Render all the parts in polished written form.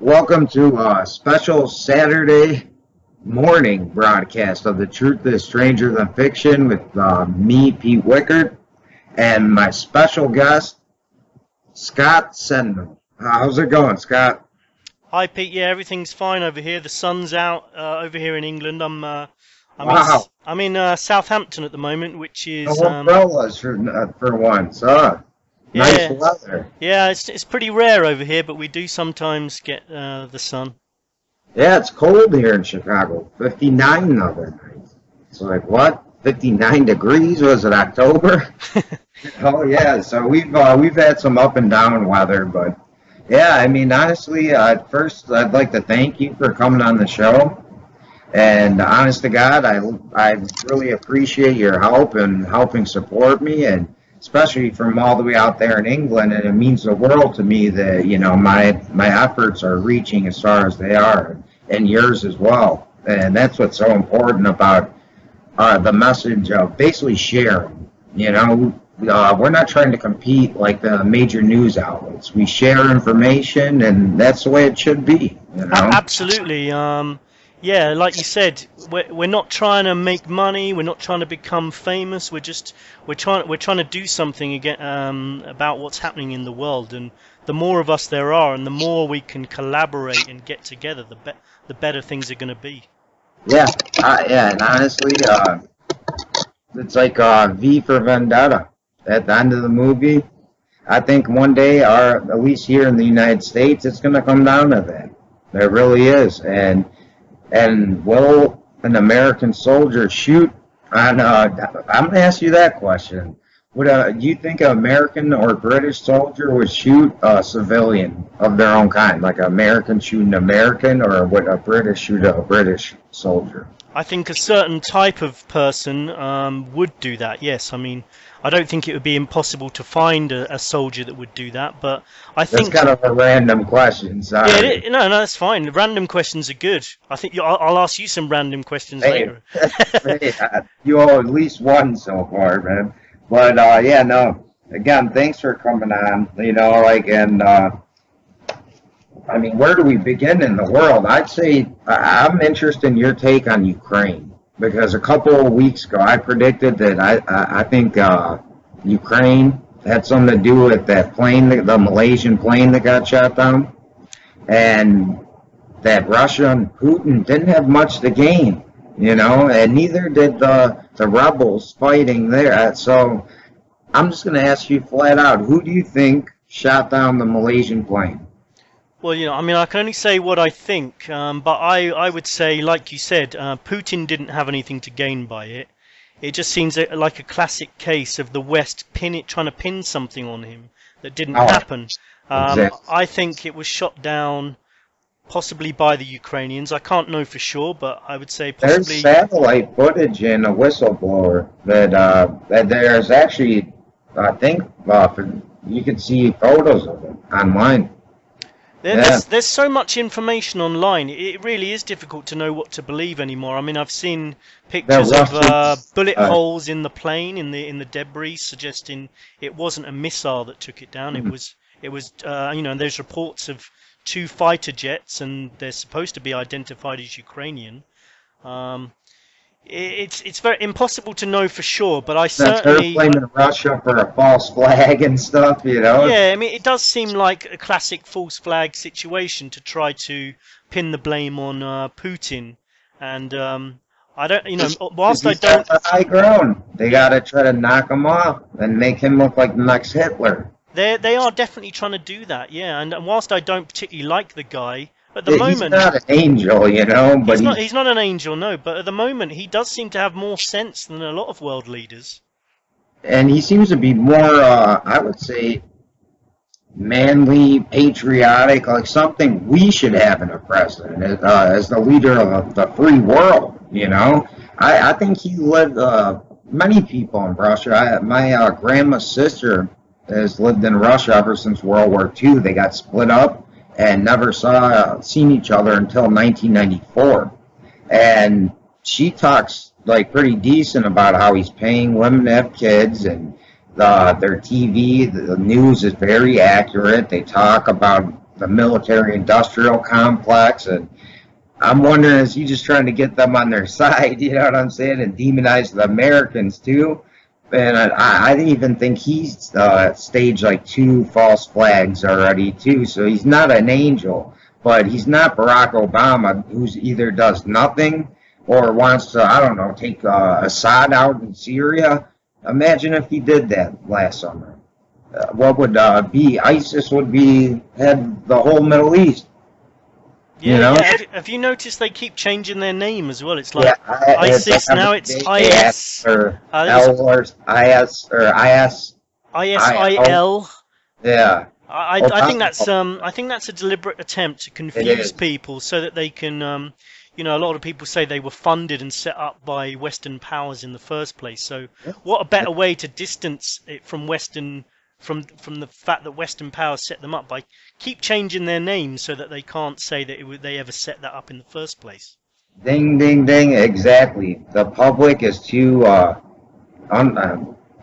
Welcome to a special Saturday morning broadcast of The Truth is Stranger Than Fiction with me, Pete Wichert, and my special guest, Scott Sentinel. How's it going, Scott? Hi Pete, yeah, everything's fine over here. The sun's out over here in England. Wow. I'm in Southampton at the moment, which is No umbrellas for once. Nice yeah, weather. yeah, it's pretty rare over here, but we do sometimes get the sun. Yeah, it's cold here in Chicago. 59 the other night. It's like, what? 59 degrees? Was it October? Oh yeah, so we've had some up and down weather, but yeah, I mean honestly, first I'd like to thank you for coming on the show. And honest to God, I really appreciate your help and helping support me, and especially from all the way out there in England. And it means the world to me that my efforts are reaching as far as they are, and yours as well. And that's what's so important about the message of basically sharing. We're not trying to compete like the major news outlets. We share information, and that's the way it should be. Absolutely. Yeah, like you said, we're not trying to make money. We're not trying to become famous. We're trying to do something again about what's happening in the world. And the more of us there are, and the more we can collaborate and get together, the better things are going to be. Yeah, and honestly, it's like V for Vendetta. At the end of the movie, I think one day, at least here in the United States, it's going to come down to that. There really is. And will an American soldier shoot on? I'm going to ask you that question. Do you think an American or British soldier would shoot a civilian of their own kind, like an American shoot an American, or would a British shoot a British soldier? I think a certain type of person would do that. Yes, I mean, I don't think it would be impossible to find a soldier that would do that, but I think that's kind of a random question. Sorry. Yeah, no, that's fine. Random questions are good. I think I'll ask you some random questions later. Hey, you owe at least one so far, man. But yeah, no. Again, thanks for coming on. I mean, where do we begin in the world? I'd say I'm interested in your take on Ukraine, because a couple of weeks ago I predicted that I think Ukraine had something to do with that plane, the Malaysian plane that got shot down, and that Russia and Putin didn't have much to gain, and neither did the rebels fighting there. So I'm just going to ask you flat out, who do you think shot down the Malaysian plane? Well, I mean, I can only say what I think, but I would say, like you said, Putin didn't have anything to gain by it. It just seems like a classic case of the West trying to pin something on him that didn't happen. Exactly. I think it was shot down possibly by the Ukrainians. I can't know for sure, but I would say possibly. There's satellite footage in a whistleblower that there's actually, I think, you can see photos of it online. There's so much information online. It really is difficult to know what to believe anymore. I mean, I've seen pictures of bullet holes in the plane, in the debris, suggesting it wasn't a missile that took it down. It was and there's reports of 2 fighter jets, and they're supposed to be identified as Ukrainian. It's very impossible to know for sure, but I certainly. They're blaming Russia for a false flag and stuff, Yeah, I mean, it does seem like a classic false flag situation to try to pin the blame on Putin, and I don't, whilst I don't. The high ground, they got to try to knock him off and make him look like the next Hitler. They are definitely trying to do that, yeah. And whilst I don't particularly like the guy. At the moment, he's not an angel, but he's not an angel, no. But at the moment, he does seem to have more sense than a lot of world leaders. And he seems to be more, I would say, manly, patriotic, like something we should have in a president as the leader of the free world. I think he led many people in Russia. My grandma's sister has lived in Russia ever since World War II. They got split up and never seen each other until 1994. And she talks like pretty decent about how he's paying women to have kids, and their TV, the news is very accurate. They talk about the military-industrial complex, and I'm wondering, is he just trying to get them on their side, you know what I'm saying, and demonize the Americans too? And I even think he's staged like 2 false flags already too, so he's not an angel, but he's not Barack Obama, who's either does nothing or wants to, I don't know, take Assad out in Syria. Imagine if he did that last summer. What would be? ISIS would be had the whole Middle East. Yeah, You know? yeah. Have you noticed they keep changing their name as well? It's like Yeah, ISIS, now it's IS. or L or IS or IS. ISIL. Yeah. I think that's a deliberate attempt to It confuse is. people so that they can, you know, a lot of people say they were funded and set up by Western powers in the first place. So what a better way to distance it from from the fact that Western powers set them up by keep changing their names so that they can't say that they ever set that up in the first place. Ding, ding, ding. Exactly. The public is too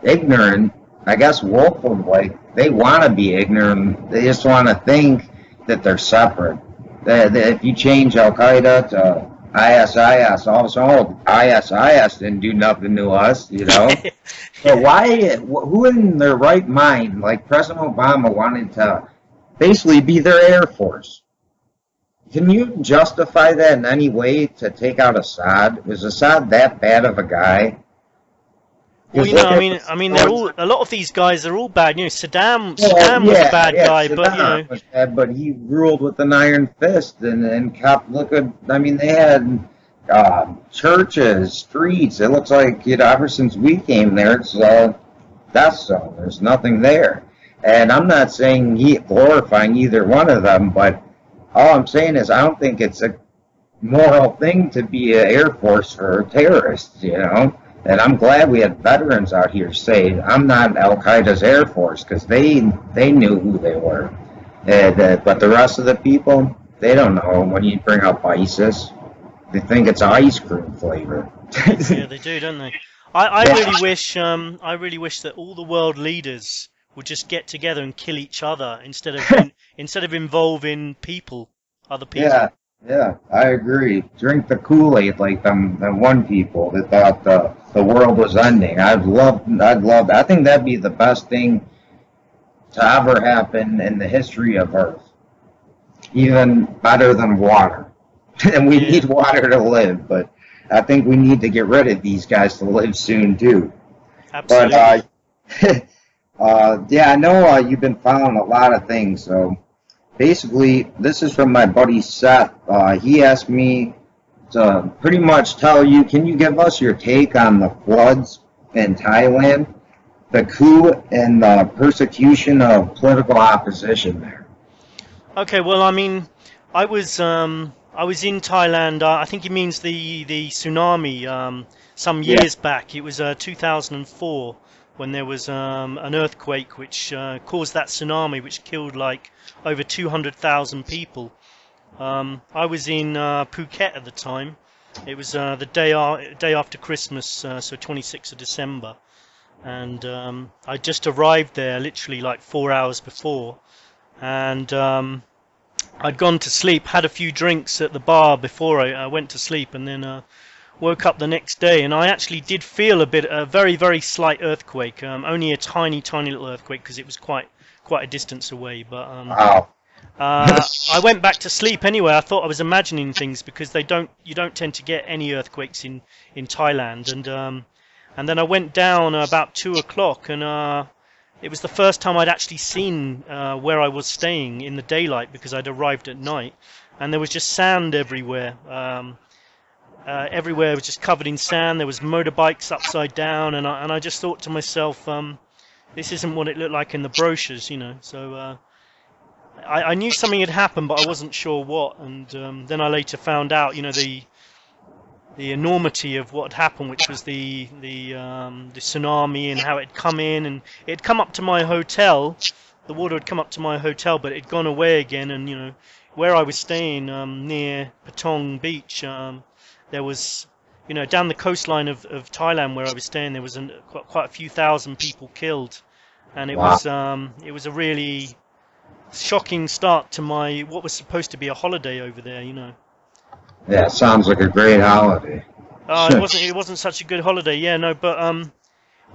ignorant. I guess woeful. Like they want to be ignorant. They just want to think that they're separate. That if you change Al Qaeda to ISIS, all of a sudden, oh, ISIS didn't do nothing to us, you know. So why? Who in their right mind, like President Obama, wanted to basically be their Air Force? Can you justify that in any way to take out Assad? Was Assad that bad of a guy? Well, you know, I mean, they're all a lot of these guys are all bad. You know, Saddam was a bad guy, Saddam but you know, was bad, but he ruled with an iron fist and kept I mean, they had churches, streets. It looks like, you know, ever since we came there, it's death zone. There's nothing there, and I'm not saying glorifying either one of them, but all I'm saying is I don't think it's a moral thing to be an Air Force for terrorists, you know. And I'm glad we had veterans out here say, I'm not Al Qaeda's Air Force, because they knew who they were. But the rest of the people, they don't know. When you bring up ISIS, they think it's ice cream flavor. yeah, they do, don't they? I really wish that all the world leaders would just get together and kill each other instead of involving other people. Yeah, I agree. Drink the Kool-Aid like them one people that thought the world was ending. I'd love. I think that'd be the best thing to ever happen in the history of Earth. Even better than water. And we need water to live, but I think we need to get rid of these guys to live soon too. Absolutely. But yeah, I know you've been following a lot of things, so. Basically, this is from my buddy Seth. He asked me to pretty much tell you, can you give us your take on the floods in Thailand, the coup, and the persecution of political opposition there? Okay, well, I mean, I was in Thailand. I think he means the tsunami some years back. It was 2004 when there was an earthquake which caused that tsunami, which killed like over 200,000 people. I was in Phuket at the time. It was the day after Christmas, so 26th of December, and I just arrived there literally like 4 hours before, and I'd gone to sleep, had a few drinks at the bar before I went to sleep, and then woke up the next day, and I actually did feel a very, very slight earthquake, only a tiny little earthquake because it was quite a distance away, but Wow. I went back to sleep anyway. I thought I was imagining things because you don't tend to get any earthquakes in Thailand, and then I went down about 2 o'clock, and it was the first time I'd actually seen where I was staying in the daylight because I'd arrived at night, and there was just sand everywhere. Everywhere was just covered in sand. There was motorbikes upside down, and I just thought to myself, this isn't what it looked like in the brochures, you know. So I knew something had happened, but I wasn't sure what. And then I later found out, you know, the enormity of what had happened, which was the tsunami and how it had come in, and it had come up to my hotel. The water had come up to my hotel, but it had gone away again. And you know, where I was staying near Patong Beach, there was, you know, down the coastline of Thailand where I was staying, there was quite a few thousand people killed, and it was a really shocking start to my what was supposed to be a holiday over there. Yeah, sounds like a great holiday. It wasn't such a good holiday. Yeah, no, but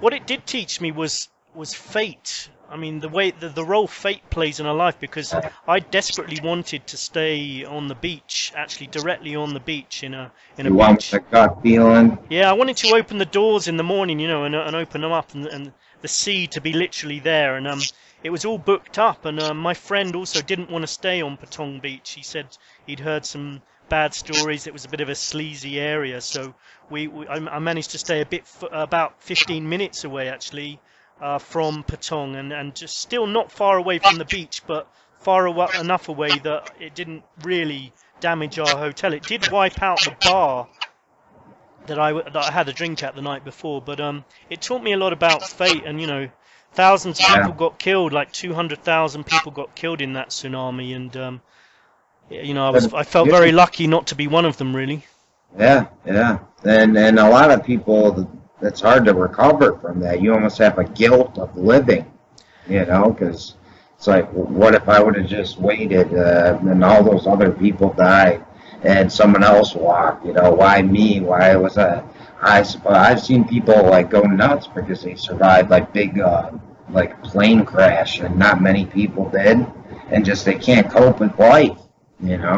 what it did teach me was fate. I mean, the role fate plays in our life, because I desperately wanted to stay on the beach, actually directly on the beach in a beach. You gut feeling? Yeah, I wanted to open the doors in the morning, and open them up, and the sea to be literally there, and it was all booked up, and my friend also didn't want to stay on Patong Beach. He said he'd heard some bad stories. It was a bit of a sleazy area, so I managed to stay about 15 minutes away, actually, from Patong, and just still not far away from the beach, but far enough away that it didn't really damage our hotel. It did wipe out the bar that I had a drink at the night before, but it taught me a lot about fate, and thousands of people got killed, like 200,000 people got killed in that tsunami, and I felt very lucky not to be one of them, really. Yeah, and a lot of people, it's hard to recover from that. You almost have a guilt of living, because it's like, what if I would have just waited and all those other people died and someone else walked? Why me? Why was I've seen people like go nuts because they survived like big like plane crash, and not many people did, and just they can't cope with life.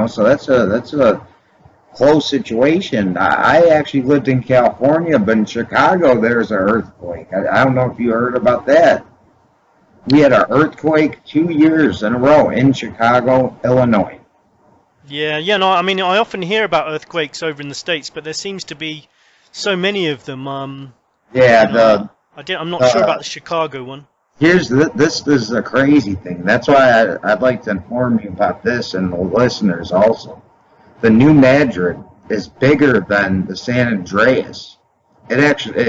So that's a close situation. I actually lived in California, but in Chicago there's an earthquake. I don't know if you heard about that. We had an earthquake 2 years in a row in Chicago, Illinois. Yeah, no, I mean, I often hear about earthquakes over in the States, but there seems to be so many of them. I'm not sure about the Chicago one. This is a crazy thing. That's why I'd like to inform you about this, and the listeners also. The New Madrid is bigger than the San Andreas. It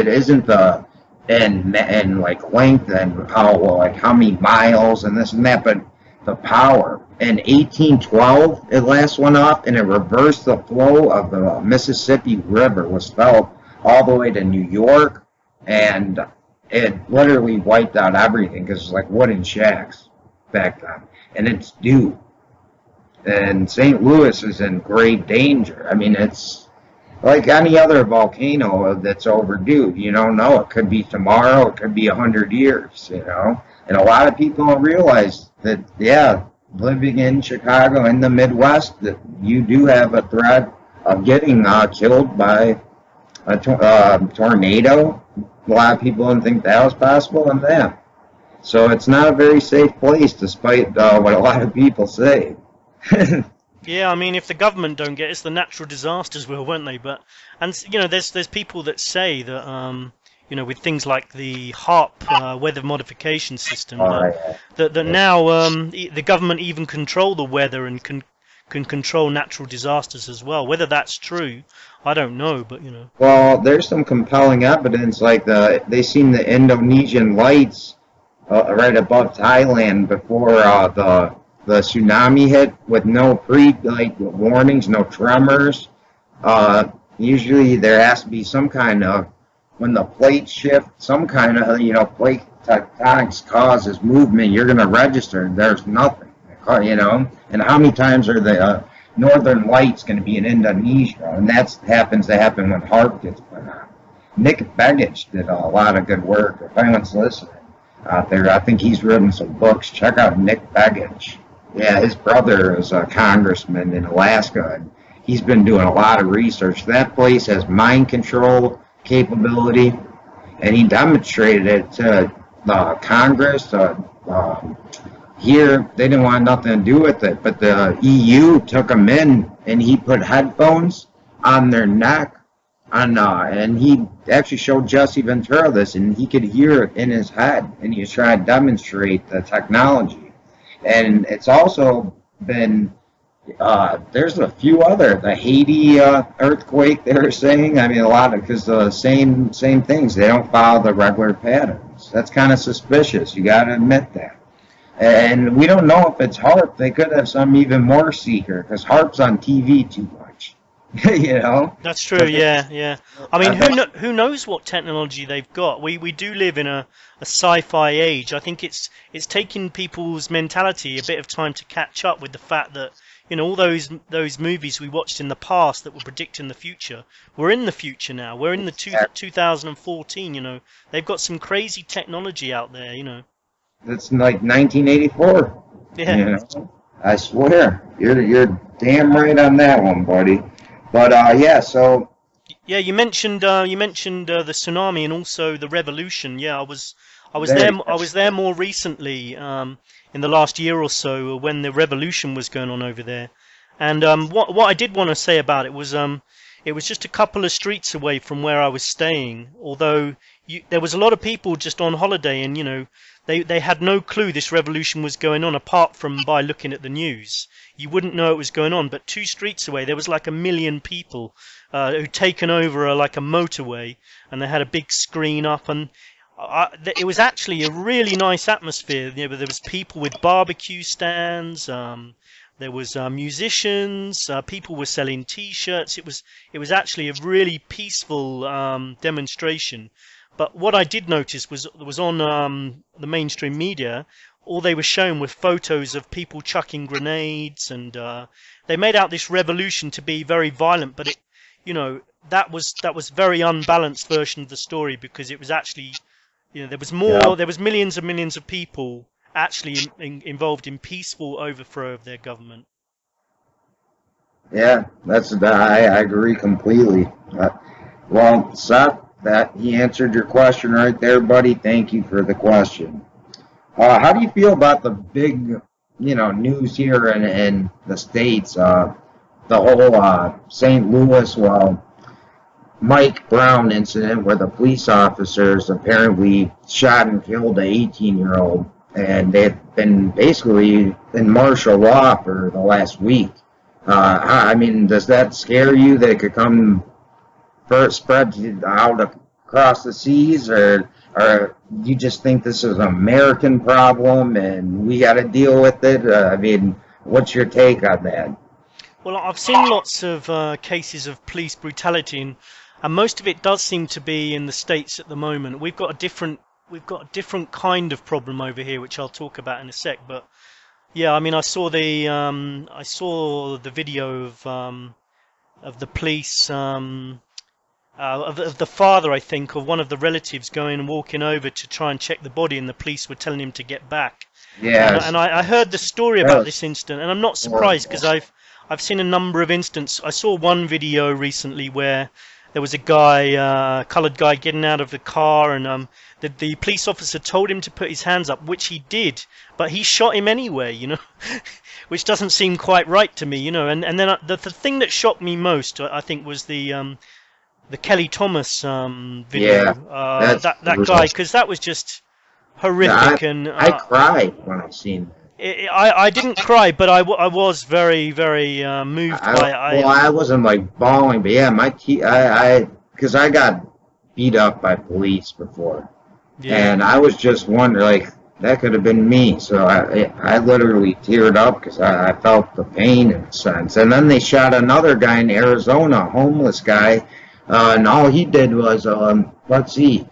isn't the and like length and how many miles and this and that, but the power. In 1812, it last went off, and it reversed the flow of the Mississippi River, was felt all the way to New York, and it literally wiped out everything, because it's like wooden shacks back then, and it's due. And St. Louis is in grave danger. I mean, it's like any other volcano that's overdue. You don't know. It could be tomorrow. It could be 100 years, And a lot of people don't realize that, living in Chicago, in the Midwest, that you do have a threat of getting killed by a tornado. A lot of people didn't think that was possible, and that. So it's not a very safe place, despite what a lot of people say. Yeah, I mean, if the government don't get it, it's the natural disasters will, won't they? There's people that say that with things like the HAARP weather modification system, that now the government even control the weather and can control natural disasters as well. Whether that's true, I don't know, but Well, there's some compelling evidence, like they seen the Indonesian lights right above Thailand before the tsunami hit, with no warnings, no tremors. Usually there has to be some kind of, when the plates shift, some kind of plate tectonics causes movement, you're going to register. There's nothing, And how many times are the northern lights going to be in Indonesia? And that happens to happen when HAARP gets put on. Nick Begich did a lot of good work. If anyone's listening out there, I think he's written some books. Check out Nick Begich. Yeah, his brother is a congressman in Alaska, and he's been doing a lot of research. That place has mind control capability, and he demonstrated it to Congress. Here, they didn't want nothing to do with it, but the EU took him in, and he put headphones on their neck, and he actually showed Jesse Ventura this, and he could hear it in his head, and he was trying to demonstrate the technology. And it's also been, there's a few other, the Haiti earthquake they were saying, I mean, a lot of, because the same things, they don't follow the regular patterns. That's kind of suspicious, you got to admit that. And we don't know if it's HAARP. They could have some even more seeker, because HAARP's on TV too much. You know. That's true. Yeah, yeah. I mean, who knows what technology they've got? We do live in a sci-fi age. I think it's taking people's mentality a bit of time to catch up with the fact that, you know, all those movies we watched in the past that were predicting the future, we're in the future now. We're in the 2014. You know, they've got some crazy technology out there. You know. It's like 1984. Yeah. You know, I swear, you're damn right on that one, buddy. But yeah, so yeah, you mentioned the tsunami and also the revolution. Yeah, I was there, there I was there more recently, in the last year or so when the revolution was going on over there. And what I did want to say about it was just a couple of streets away from where I was staying. Although there was a lot of people just on holiday, and you know, they had no clue this revolution was going on apart from by looking at the news. You wouldn't know it was going on, but 2 streets away there was like 1 million people who'd taken over like a motorway, and they had a big screen up, and it was actually a really nice atmosphere. You know, there was people with barbecue stands, there was musicians, people were selling T-shirts. It was actually a really peaceful demonstration. But what I did notice was on the mainstream media, all they were showing were photos of people chucking grenades, and they made out this revolution to be very violent. But you know, that was very unbalanced version of the story, because it was actually, you know, there was millions and millions of people actually involved in peaceful overthrow of their government. yeah, I agree completely. Well, Seth, that he answered your question right there, buddy. Thank you for the question. How do you feel about the big, you know, news here in the States? The whole St. Louis, Mike Brown incident where the police officers apparently shot and killed an 18-year-old, and they've been basically in martial law for the last week. I mean, does that scare you that it could come spread out across the seas, or you just think this is an American problem and we got to deal with it? I mean, what's your take on that? Well, I've seen lots of cases of police brutality, and most of it does seem to be in the States at the moment. We've got a different kind of problem over here, which I'll talk about in a sec. But yeah, I mean, I saw the video of the police. Of the father, I think, of one of the relatives going and walking over to try and check the body, and the police were telling him to get back. Yeah. And I heard the story about this incident, and I'm not surprised, because I've seen a number of instances. I saw one video recently where there was a guy, coloured guy, getting out of the car, and the police officer told him to put his hands up, which he did, but he shot him anyway, you know, which doesn't seem quite right to me, you know. And then the thing that shocked me most, I think, was the Kelly Thomas video. Yeah, that guy, because that was just horrific. Yeah, I cried when I seen that. I didn't cry, but I was very, very moved by it. Well, I wasn't like bawling, but yeah, because I got beat up by police before, and I was just wondering, like, that could have been me. So I literally teared up because I felt the pain in a sense. And then they shot another guy in Arizona, a homeless guy, and all he did was, let's see,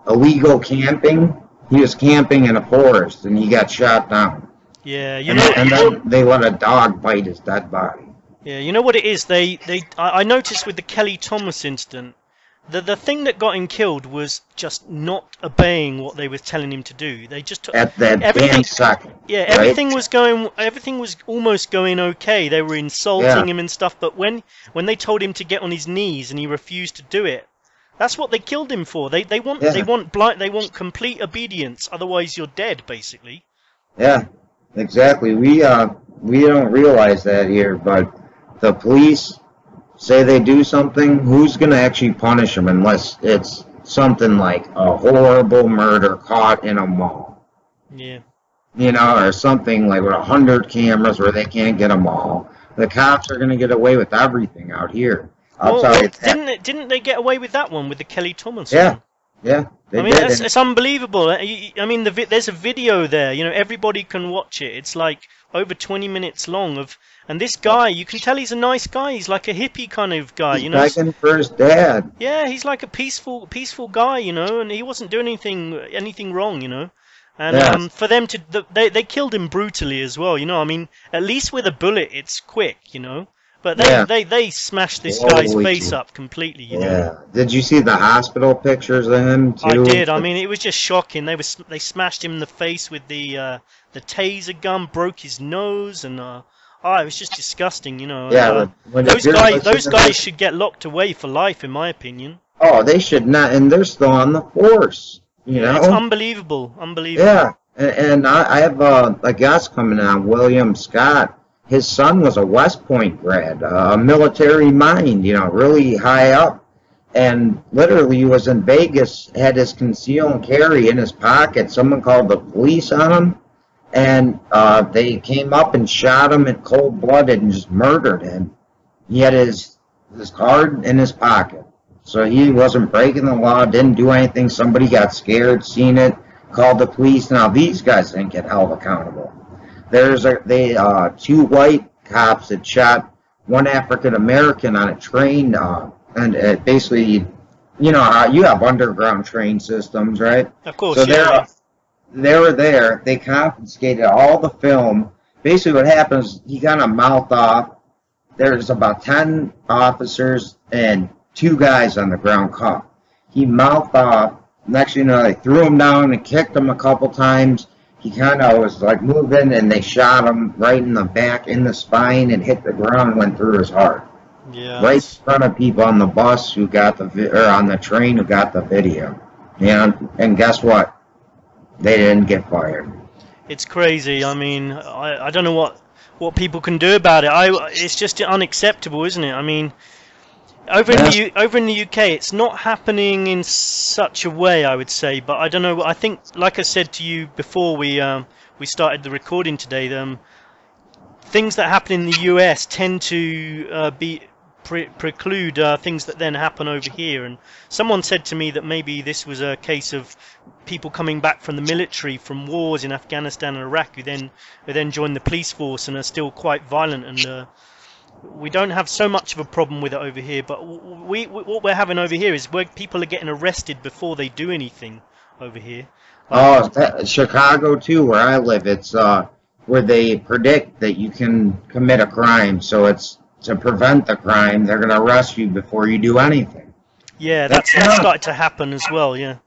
illegal camping. He was camping in a forest, and he got shot down. Yeah, and then they let a dog bite his dead body. Yeah, you know what it is? I noticed with the Kelly Thomas incident, the thing that got him killed was just not obeying what they were telling him to do. They just took at that damn second. Yeah, right? everything was almost going okay. They were insulting him and stuff, but when they told him to get on his knees and he refused to do it, that's what they killed him for. They want complete obedience. Otherwise, you're dead, basically. Yeah. Exactly. We don't realize that here, but the police say they do something. Who's going to actually punish them unless it's something like a horrible murder caught in a mall? Yeah. You know, or something like with 100 cameras where they can't get them all. The cops are going to get away with everything out here. I'll tell you that. Didn't they get away with that one with the Kelly Thomas? Yeah. One? Yeah. I mean, it's unbelievable. I mean, there's a video there. You know, everybody can watch it. It's like over 20 minutes long of, and this guy, you can tell he's a nice guy. He's like a hippie kind of guy, you know. Begging for his dad. Yeah, he's like a peaceful guy, you know, and he wasn't doing anything wrong, you know. And for them to, they killed him brutally as well, you know. I mean, at least with a bullet, it's quick, you know. But they smashed this guy's face up completely, you know. Did you see the hospital pictures of him too? I did. I mean, it was just shocking. They smashed him in the face with the taser gun, broke his nose, and it was just disgusting, you know. Those guys should get locked away for life, in my opinion. Oh, they should not, and they're still on the force. You know, it's unbelievable. Yeah, and I have a guest coming on, William Scott. His son was a West Point grad, a military mind, you know, really high up, and literally he was in Vegas, had his conceal and carry in his pocket. Someone called the police on him, and they came up and shot him in cold-blooded and just murdered him. He had his card in his pocket, so he wasn't breaking the law, didn't do anything. Somebody got scared, seen it, called the police. Now these guys didn't get held accountable. There's two white cops that shot one African American on a train, and basically, you know how you have underground train systems, right? Of course. So they were there. They confiscated all the film. Basically, what happens? He kind of mouthed off. There's about 10 officers and 2 guys on the ground caught. He mouthed off. Next, you know, they threw him down and kicked him a couple times. He kind of was like moving, and they shot him right in the back, in the spine, and hit the ground and went through his heart. Yeah. Right in front of people on the bus who got or on the train who got the video. And guess what? They didn't get fired. It's crazy. I mean, I don't know what people can do about it. It's just unacceptable, isn't it? I mean, over in the UK, it's not happening in such a way, I would say. But I don't know. I think, like I said to you before we started the recording today, things that happen in the US tend to preclude things that then happen over here. And someone said to me that maybe this was a case of people coming back from the military from wars in Afghanistan and Iraq who then join the police force and are still quite violent. And we don't have so much of a problem with it over here, but what we're having over here is where people are getting arrested before they do anything over here. Chicago too, where I live, it's where they predict that you can commit a crime, so it's to prevent the crime. They're going to arrest you before you do anything. Yeah, that's started to happen as well. Yeah.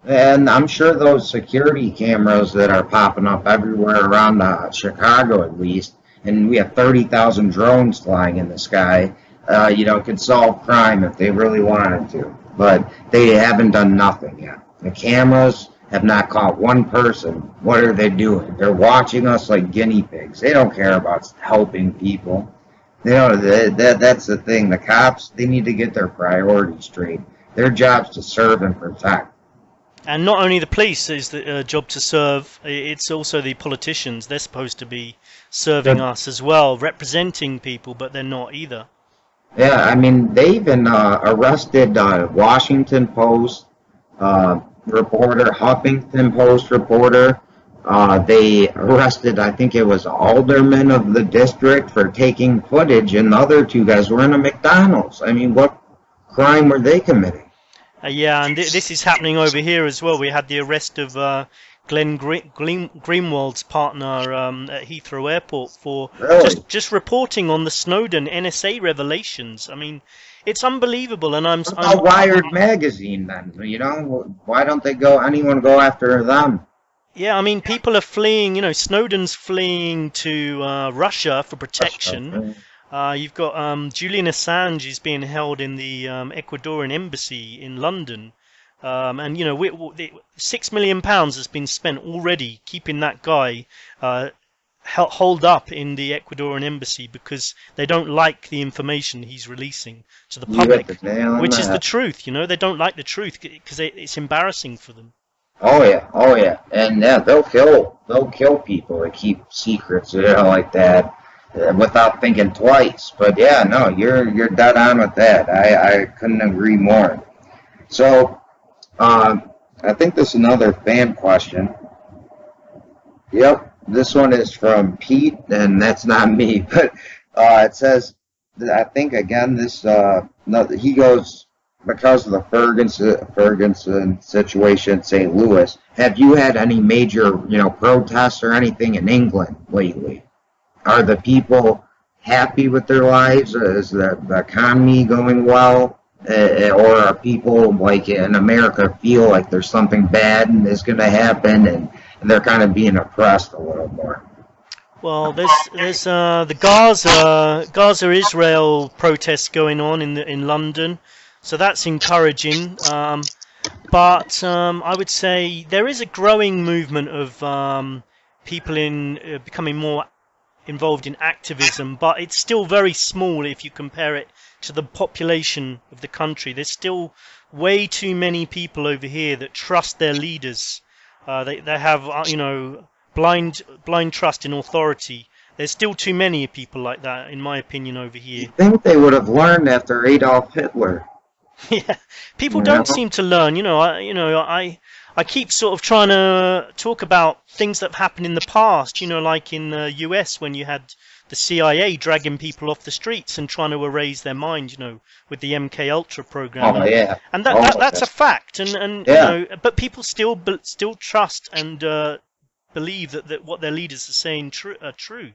And I'm sure those security cameras that are popping up everywhere around Chicago, at least, and we have 30,000 drones flying in the sky, you know, could solve crime if they really wanted to. But they haven't done nothing yet. The cameras have not caught one person. What are they doing? They're watching us like guinea pigs. They don't care about helping people. You know, that's the thing. The cops, they need to get their priorities straight. Their job's to serve and protect. And not only the police is the job to serve, it's also the politicians. They're supposed to be serving us as well, representing people, but they're not either. Yeah, I mean, they even arrested Washington Post reporter, Huffington Post reporter. They arrested, I think it was alderman of the district for taking footage, and the other 2 guys were in a McDonald's. I mean, what crime were they committing? Yeah, and this is happening over here as well. We had the arrest of Glenn Greenwald's partner at Heathrow Airport for just reporting on the Snowden NSA revelations. I mean, it's unbelievable, and I'm Wired magazine then. You know, why don't anyone go after them? Yeah, I mean, people are fleeing. You know, Snowden's fleeing to Russia for protection. You've got Julian Assange is being held in the Ecuadorian embassy in London, and you know, £6 million has been spent already keeping that guy holed up in the Ecuadorian embassy because they don't like the information he's releasing to the public, which is the truth. You know, they don't like the truth because it's embarrassing for them. Oh yeah, and yeah, they'll kill people that keep secrets, you know, like that. Without thinking twice. But yeah, no, you're dead on with that. I couldn't agree more. So I think this is another fan question. Yep. This one is from Pete, and that's not me, but it says, I think again, this no, he goes because of the Ferguson situation in St. Louis. Have you had any major, protests or anything in England lately? Are the people happy with their lives? Is the economy going well? Or are people like in America feel like there's something bad and is going to happen, and they're kind of being oppressed a little more? Well, there's the Gaza Israel protests going on in London, so that's encouraging. But I would say there is a growing movement of people in becoming more involved in activism, but it's still very small if you compare it to the population of the country. There's still way too many people over here that trust their leaders. They have blind trust in authority. There's still too many people like that, in my opinion, over here. I think they would have learned after Adolf Hitler. Yeah, people don't seem to learn. I keep sort of trying to talk about things that have happened in the past. Like in the US when you had the CIA dragging people off the streets and trying to erase their mind. With the MK Ultra program. Oh yeah, and that's a fact. And yeah. But people still trust and believe that what their leaders are saying are true.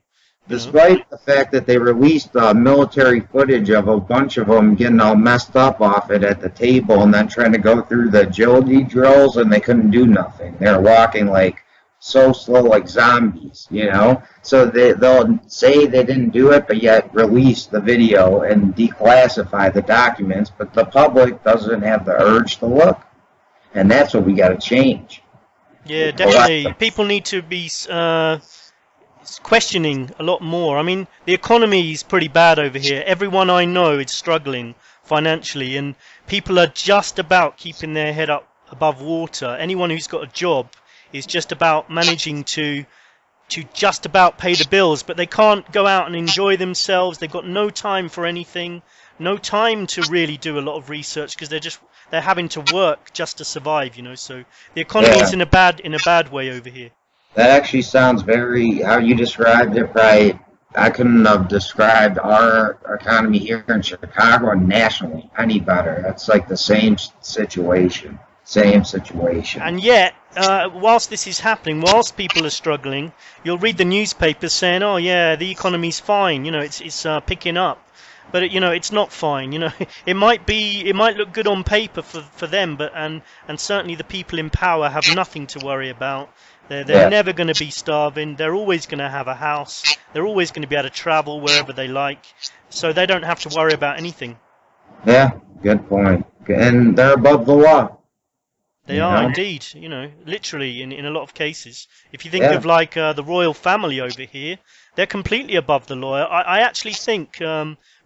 Despite the fact that they released military footage of a bunch of them getting all messed up off it at the table and then trying to go through the agility drills, and they couldn't do nothing. They were walking like so slow, like zombies, So they'll say they didn't do it, but yet release the video and declassify the documents, but the public doesn't have the urge to look. And that's what we got to change. Yeah, definitely. People need to be questioning a lot more. I mean, the economy is pretty bad over here. Everyone I know is struggling financially, and people are just about keeping their head up above water. Anyone who's got a job is just about managing to just about pay the bills, but they can't go out and enjoy themselves. They've got no time for anything, no time to really do a lot of research because they're having to work just to survive. So the economy is in a bad way over here. That actually sounds how you described it, right? I couldn't have described our economy here in Chicago and nationally any better. That's like the same situation. And yet, whilst this is happening, whilst people are struggling, you'll read the newspapers saying, "Oh yeah, the economy's fine. It's picking up." But it's not fine. It might look good on paper for them, but and certainly the people in power have nothing to worry about. They're never going to be starving. They're always going to have a house. They're always going to be able to travel wherever they like. So they don't have to worry about anything. Yeah, good point. And they're above the law. They are indeed, literally in a lot of cases. If you think of like the royal family over here, they're completely above the law. I actually think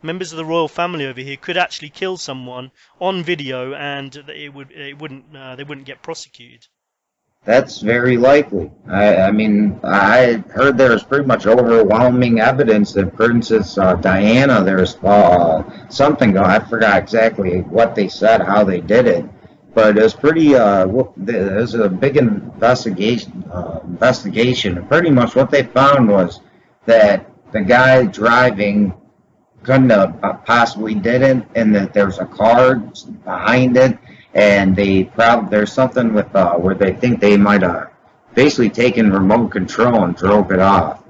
members of the royal family over here could actually kill someone on video, and they wouldn't get prosecuted. That's very likely. I mean, I heard there was pretty much overwhelming evidence that Princess Diana, there's something, I forgot exactly what they said, how they did it, but it was pretty, there's a big investigation, and pretty much what they found was that the guy driving couldn't have possibly did it, and that there's a car behind it, and there's something with where they think they might have basically taken remote control and drove it off.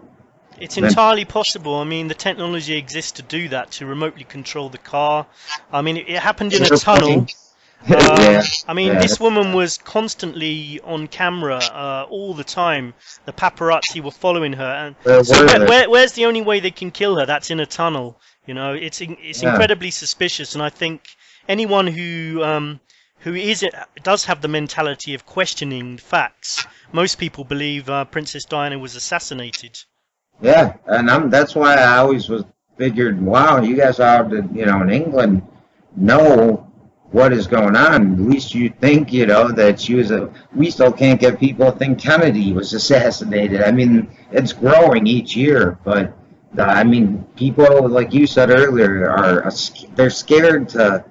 It's entirely possible. I mean, the technology exists to do that, to remotely control the car. I mean, it happened in a tunnel. This woman was constantly on camera all the time. The paparazzi were following her, and so where's the only way they can kill her? That's in a tunnel. It's incredibly suspicious, and I think anyone who does have the mentality of questioning facts. Most people believe Princess Diana was assassinated. Yeah, and that's why I always figured, wow, you guys out in England know what is going on. At least you think, that she was we still can't get people to think Kennedy was assassinated. I mean, it's growing each year, but people, like you said earlier, they're scared to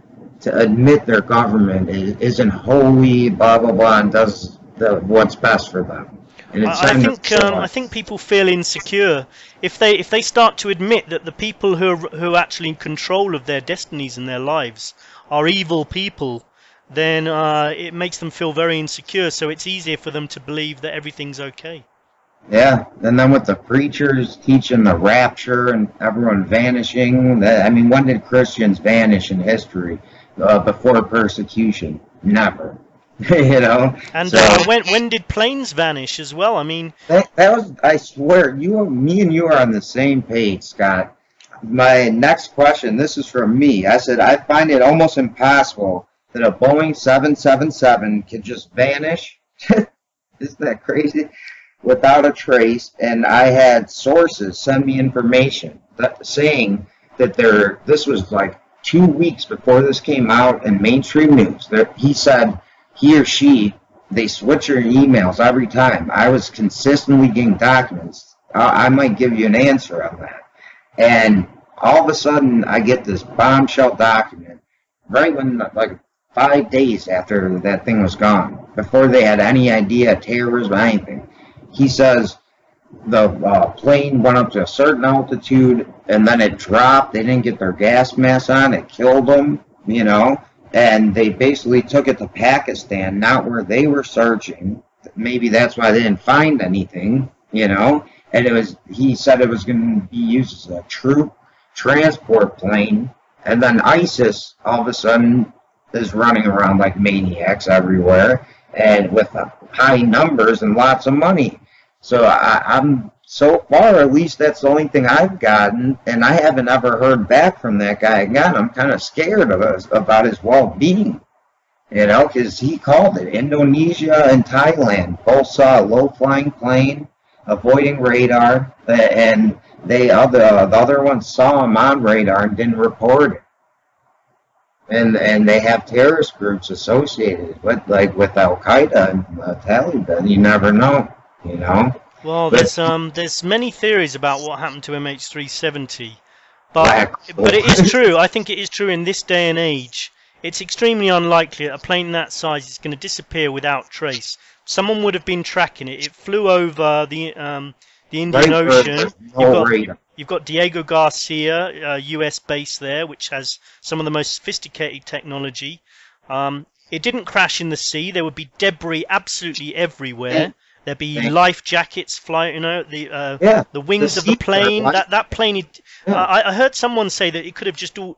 admit their government isn't wholly blah blah blah and does what's best for them. And it's I think people feel insecure if they start to admit that the people who are actually in control of their destinies and their lives are evil people. Then it makes them feel very insecure. So it's easier for them to believe that everything's okay. Yeah, and then with the preachers teaching the rapture and everyone vanishing, I mean, when did Christians vanish in history before persecution? Never. You know. And so, when did planes vanish as well? I mean, that was, I swear, me and you are on the same page, Scott. My next question, this is from me. I said, I find it almost impossible that a Boeing 777 could just vanish. Isn't that crazy? Without a trace, and I had sources send me information saying that this was like 2 weeks before this came out in mainstream news. He said he or she, they switch your emails every time. I was consistently getting documents. I might give you an answer on that. And all of a sudden, I get this bombshell document right when, like, 5 days after that thing was gone, before they had any idea of terrorism or anything. He says the plane went up to a certain altitude, and then it dropped. They didn't get their gas mask on. It killed them, you know. And they basically took it to Pakistan, not where they were searching. Maybe that's why they didn't find anything, you know. And he said it was going to be used as a troop transport plane. And then ISIS, all of a sudden, is running around like maniacs everywhere, and with high numbers and lots of money. So I'm so far, at least that's the only thing I've gotten, and I haven't ever heard back from that guy again. I'm kind of scared about his well-being, you know, because he called it. Indonesia and Thailand both saw a low-flying plane avoiding radar, and the other ones saw him on radar and didn't report it. And they have terrorist groups associated with, like, with Al Qaeda and Taliban. You never know, you know. Well, there's many theories about what happened to MH370, but it is true. I think it is true in this day and age. It's extremely unlikely that a plane that size is going to disappear without trace. Someone would have been tracking it. It flew over the Indian Ocean. You've got Diego Garcia, US base there, which has some of the most sophisticated technology. It didn't crash in the sea. There would be debris absolutely everywhere. There'd be life jackets flying, you know, the wings of the plane. That plane, I heard someone say that it could have just all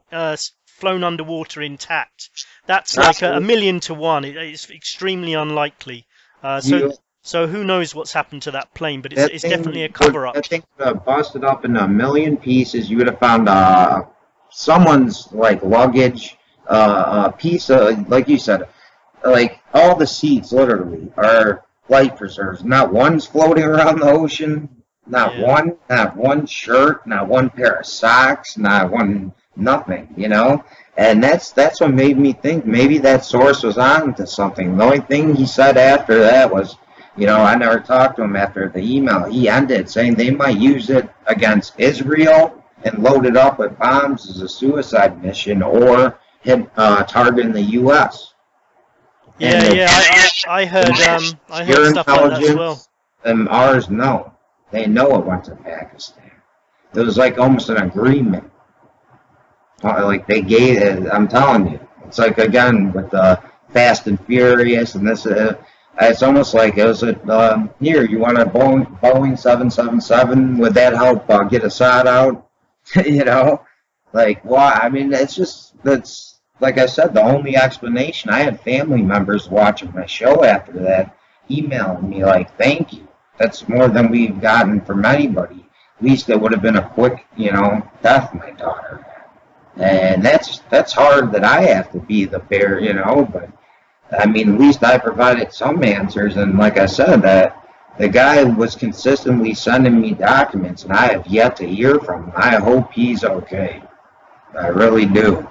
flown underwater intact. That's like a 1,000,000 to 1. It's extremely unlikely. So who knows what's happened to that plane, but it's definitely a cover-up. I think busted up in 1,000,000 pieces. You would have found someone's, like, luggage, a piece of, like you said, like, all the seats literally are life preserves. Not one's floating around the ocean, not one shirt, not one pair of socks, not one nothing, you know? And that's what made me think maybe that source was on to something. The only thing he said after that was, you know, I never talked to him after the email. He ended saying they might use it against Israel and load it up with bombs as a suicide mission, or hit targeting the U.S. I heard stuff like that as well. And ours, no. They know it went to Pakistan. It was like almost an agreement. Like they gave it, I'm telling you. It's like, again, with the Fast and Furious and this, it's almost like it was here, you want a Boeing 777? Would that help get Assad out? You know? Like, why? I mean, that's, like I said, the only explanation. I had family members watching my show after that, emailing me like, thank you. That's more than we've gotten from anybody. At least it would have been a quick, you know, death, my daughter. And that's hard that I have to be the bearer, you know, but I mean, at least I provided some answers, and like I said, that the guy was consistently sending me documents, and I have yet to hear from him. I hope he's okay. I really do.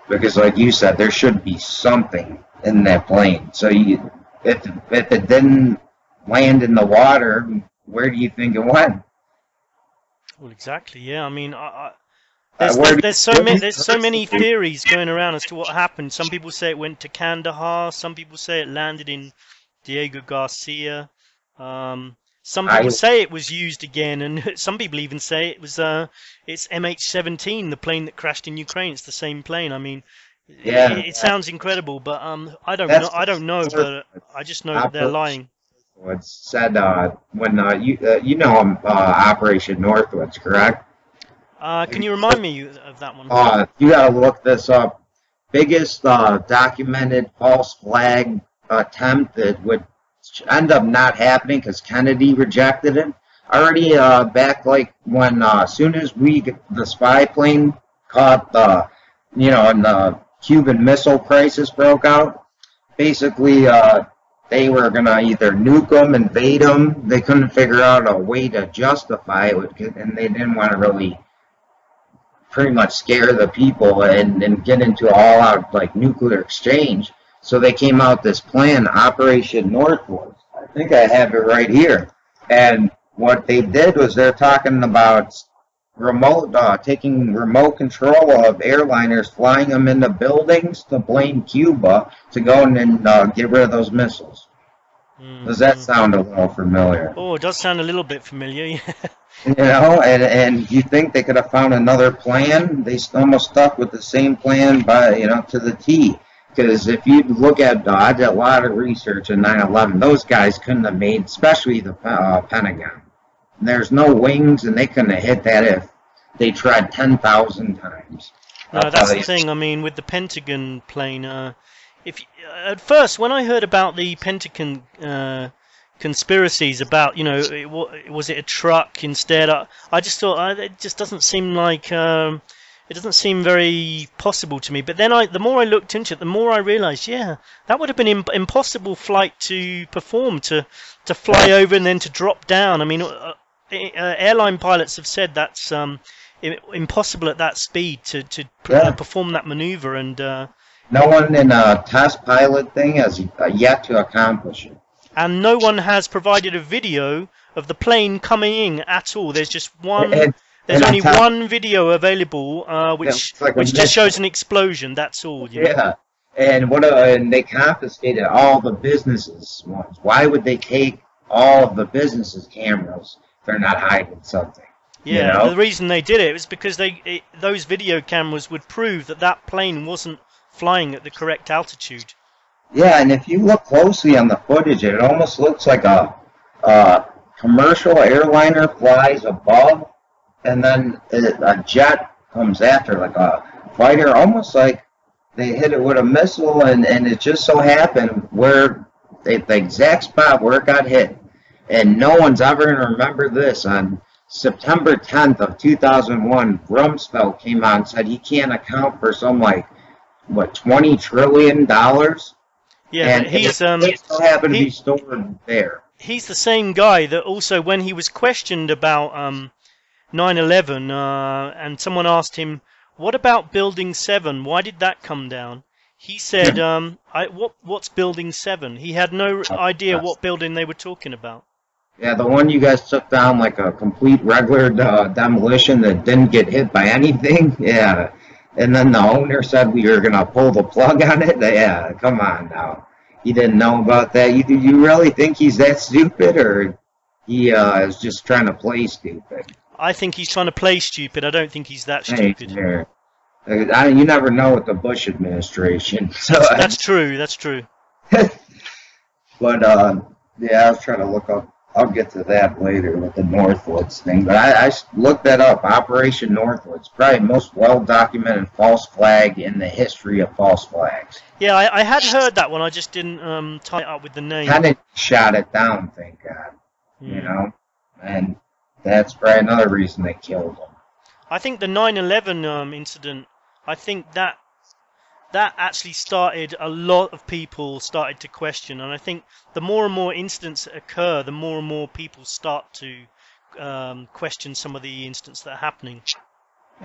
Because like you said, there should be something in that plane. So if it didn't land in the water, where do you think it went? Well, exactly, yeah. I mean, there's so many theories going around as to what happened. Some people say it went to Kandahar. Some people say it landed in Diego Garcia. Some people say it was used again, and some people even say it was it's MH17, the plane that crashed in Ukraine. It's the same plane. I mean, it sounds incredible, but I don't know. I don't know, but I just know that they're lying. It's said when you know Operation Northwoods, correct? Can you remind me of that one? You gotta look this up. Biggest documented false flag attempt that would end up not happening because Kennedy rejected it. Already back like when as soon as the spy plane caught in the Cuban Missile Crisis broke out, basically they were gonna either nuke them, invade them. They couldn't figure out a way to justify it, and they didn't want to really pretty much scare the people and get into all-out like nuclear exchange. So they came out this plan, Operation Northwoods. I think I have it right here. And what they did was they're talking about taking remote control of airliners, flying them into buildings to blame Cuba to go and get rid of those missiles. Does that sound a little familiar? Oh, it does sound a little bit familiar, yeah. You know, and you think they could have found another plan? They almost stuck with the same plan to the T. Because if you look at, I did a lot of research on 9/11. Those guys couldn't have made, especially the Pentagon. There's no wings, and they couldn't have hit that if they tried 10,000 times. No, that's the thing. I mean, with the Pentagon plane, at first when I heard about the Pentagon conspiracies about, was it a truck instead? I just thought it just doesn't seem like. It doesn't seem very possible to me. But then the more I looked into it, the more I realized, yeah, that would have been an impossible flight to perform, to fly over and then to drop down. I mean, airline pilots have said that's impossible at that speed to perform that maneuver. And no one in a test pilot thing has yet to accomplish it. And no one has provided a video of the plane coming in at all. There's just one. There's only one video available, which just shows an explosion. That's all. And they confiscated all the businesses ones. Why would they take all of the businesses' cameras if they're not hiding something? Yeah, the reason they did it was because those video cameras would prove that plane wasn't flying at the correct altitude. Yeah, and if you look closely on the footage, it almost looks like a commercial airliner flies above. And then a jet comes after, like a fighter, almost like they hit it with a missile, and it just so happened where the exact spot where it got hit. And no one's ever going to remember this. On September 10th of 2001, Rumsfeld came out and said he can't account for some, $20 trillion? Yeah, and it still happened to be stored there. He's the same guy that also, when he was questioned about 9/11, and someone asked him, "What about Building 7? Why did that come down?" He said, "What's Building 7?" He had no idea what building they were talking about. Yeah, the one you guys took down like a complete regular demolition that didn't get hit by anything. Yeah, and then the owner said we were gonna pull the plug on it. Yeah, come on now. You didn't know about that. You really think he's that stupid, or he is just trying to play stupid? I think he's trying to play stupid. I don't think he's that stupid. You never know with the Bush administration. So, that's true. That's true. But I was trying to look up. I'll get to that later with the Northwoods thing. But I looked that up. Operation Northwoods, probably the most well-documented false flag in the history of false flags. Yeah, I had heard that one. I just didn't tie it up with the name. Kennedy shot it down, thank God. And that's probably another reason they killed him. I think the 9/11 incident, I think that actually started, a lot of people started to question. And I think the more and more incidents that occur, the more and more people start to question some of the incidents that are happening.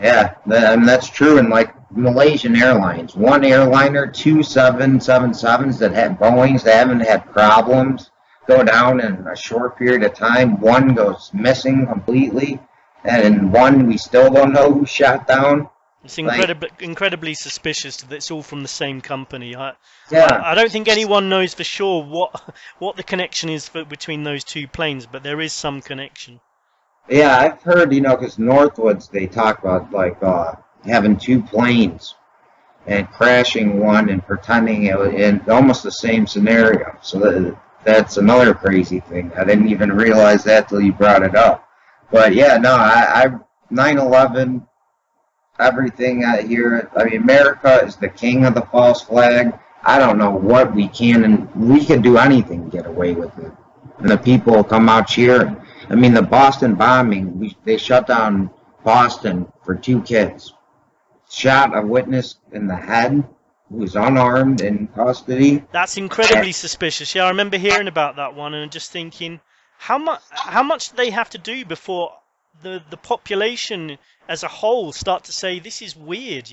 Yeah, that's true. And like Malaysian Airlines, one airliner, 2 777s that had Boeings that haven't had problems go down in a short period of time. One goes missing completely, and in one we still don't know who shot down. It's incredibly suspicious that it's all from the same company. Yeah. I don't think anyone knows for sure what the connection is between those two planes, but there is some connection. Yeah, I've heard, because Northwoods, they talk about, like, having two planes and crashing one and pretending it was in almost the same scenario. So that's another crazy thing. I didn't even realize that till you brought it up. But, yeah, no, 9/11... everything out here. I mean, America is the king of the false flag. I don't know what we can, and we can do anything to get away with it. And the people will come out cheering. I mean, the Boston bombing, they shut down Boston for 2 kids. Shot a witness in the head who was unarmed in custody. That's incredibly suspicious. Yeah, I remember hearing about that one and just thinking, how much do they have to do before the population as a whole start to say this is weird,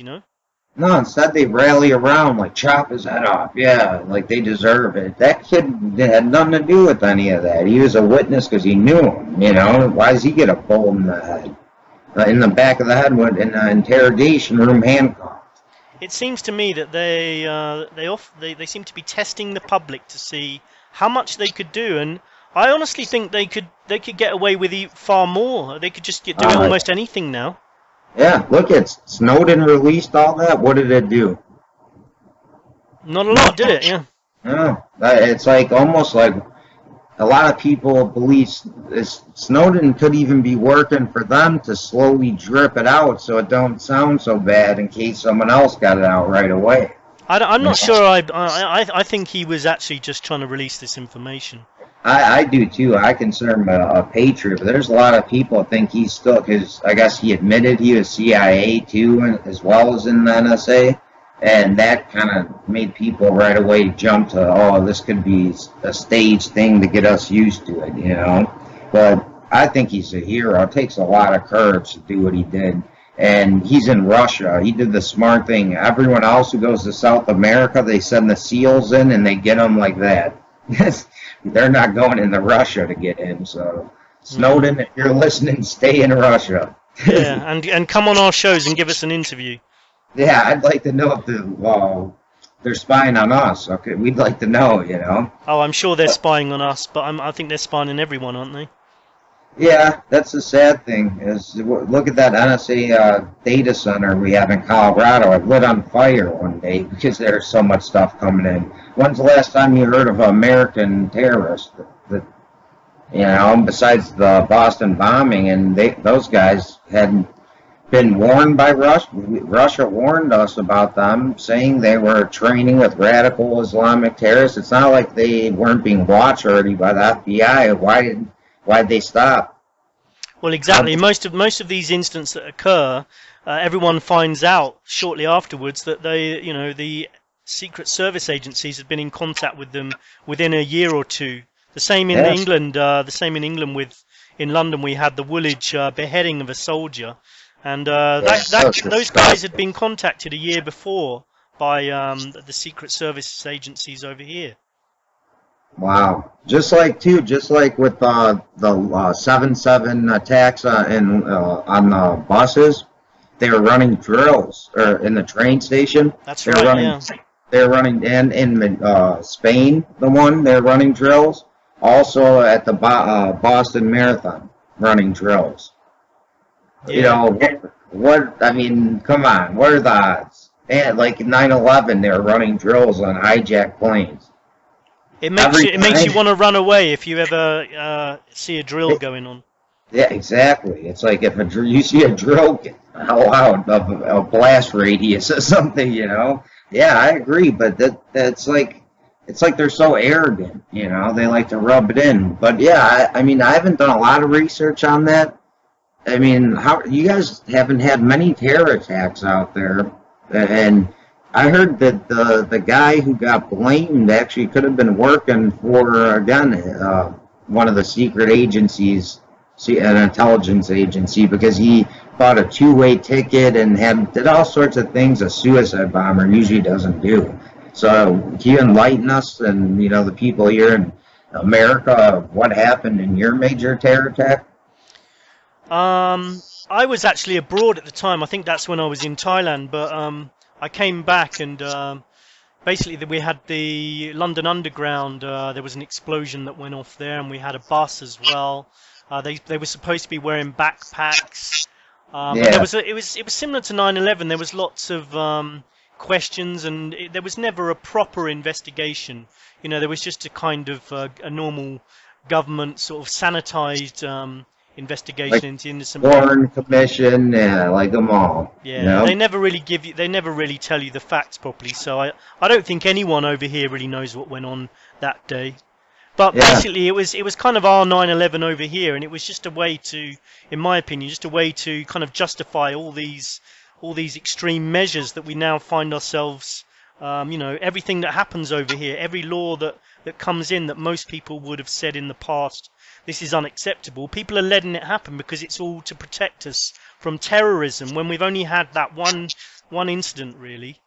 No, instead they rally around like chop his head off. Yeah, like they deserve it. That kid had nothing to do with any of that. He was a witness because he knew him. Why does he get a bullet in the head, in the back of the head, in the interrogation room, handcuffed? It seems to me that they seem to be testing the public to see how much they could do, and I honestly think they could get away with far more. They could just do almost anything now. Yeah, look, Snowden released all that. What did it do? Not a lot, did it? Yeah. No, it's like almost like a lot of people believe Snowden could even be working for them to slowly drip it out so it don't sound so bad in case someone else got it out right away. I'm not sure. I think he was actually just trying to release this information. I do too. I consider him a patriot, but there's a lot of people that think he's still, because I guess he admitted he was CIA too, as well as in the NSA, and that kind of made people right away jump to, oh, this could be a staged thing to get us used to it, But I think he's a hero. It takes a lot of courage to do what he did. And he's in Russia. He did the smart thing. Everyone else who goes to South America, they send the SEALs in and they get them like that. They're not going into Russia to get in. So, Snowden, if you're listening, stay in Russia. Yeah, and come on our shows and give us an interview. Yeah, I'd like to know if they're spying on us. Okay, we'd like to know, Oh, I'm sure they're spying on us, but I think they're spying on everyone, aren't they? Yeah, that's the sad thing. Is look at that NSA data center we have in Colorado. It lit on fire one day because there's so much stuff coming in. When's the last time you heard of an American terrorist? Besides the Boston bombing, and those guys had been warned by Russia. Russia warned us about them, saying they were training with radical Islamic terrorists. It's not like they weren't being watched already by the FBI. Why'd they stop? Well, exactly. Most of these incidents that occur, everyone finds out shortly afterwards that the Secret Service agencies have been in contact with them within a year or two. The same in England. In London, we had the Woolwich beheading of a soldier, and those guys had been contacted a year before by the Secret Service agencies over here. Wow. Just like with the 7/7 attacks on the buses, they were running drills in the train station. That's right. They're running in Spain. They're running drills. Also at the Boston Marathon, running drills. Yeah. What? I mean, come on. What are the odds? And like 9/11, they were running drills on hijacked planes. It makes you want to run away if you ever see a drill going on. Yeah, exactly. It's like if you see a drill out of a blast radius or something, Yeah, I agree, but that's like it's like they're so arrogant, They like to rub it in. But yeah, I mean, I haven't done a lot of research on that. I mean, how you guys haven't had many terror attacks out there, and I heard that the guy who got blamed actually could have been working for, again, one of the secret agencies, an intelligence agency, because he bought a two-way ticket and did all sorts of things a suicide bomber usually doesn't do. So can you enlighten us and the people here in America of what happened in your major terror attack? I was actually abroad at the time. I think that's when I was in Thailand. But I came back and basically we had the London Underground. There was an explosion that went off there, and we had a bus as well. They were supposed to be wearing backpacks. And Yeah. it was similar to 9/11. There was lots of questions, and there was never a proper investigation. You know, there was just a kind of a normal government sort of sanitized investigation Like into innocent Warren Commission, yeah, like them all. yeah, You know? they never really they never really tell you the facts properly. So I don't think anyone over here really knows what went on that day. But Yeah. basically, it was kind of our 9/11 over here, and it was just a way to, in my opinion, just a way to kind of justify all these extreme measures that we now find ourselves. You know, everything that happens over here, every law that comes in that most people would have said in the past, this is unacceptable. People are letting it happen because it's all to protect us from terrorism. When we've only had that one incident, really.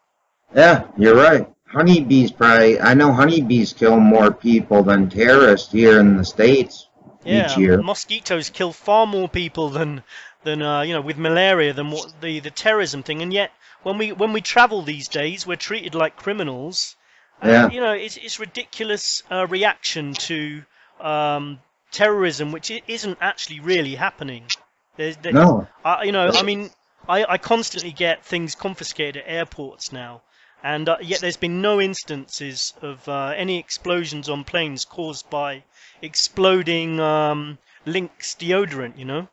Yeah, you're right. Honeybees I know honeybees kill more people than terrorists here in the States each Yeah, year. mosquitoes kill far more people than you know, with malaria, than what the terrorism thing. And yet, when we travel these days, we're treated like criminals. Yeah. You know, it's ridiculous reaction to terrorism, which isn't actually really happening. No. You know, I mean, I constantly get things confiscated at airports now, and yet there's been no instances of any explosions on planes caused by exploding Lynx deodorant, you know?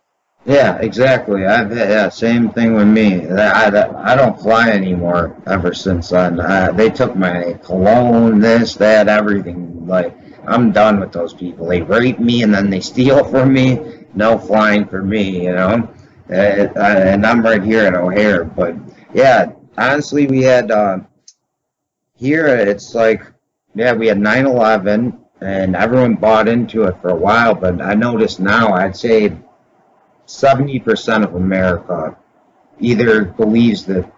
Yeah, exactly. Yeah, same thing with me. I don't fly anymore ever since then. They took my cologne, this, that, everything. Like, I'm done with those people. They rape me and then they steal from me. No flying for me, you know? And I'm right here at O'Hare. But, yeah, honestly, we had, here it's like, yeah, we had 9/11 and everyone bought into it for a while. But I noticed now, I'd say 70% of America either believes that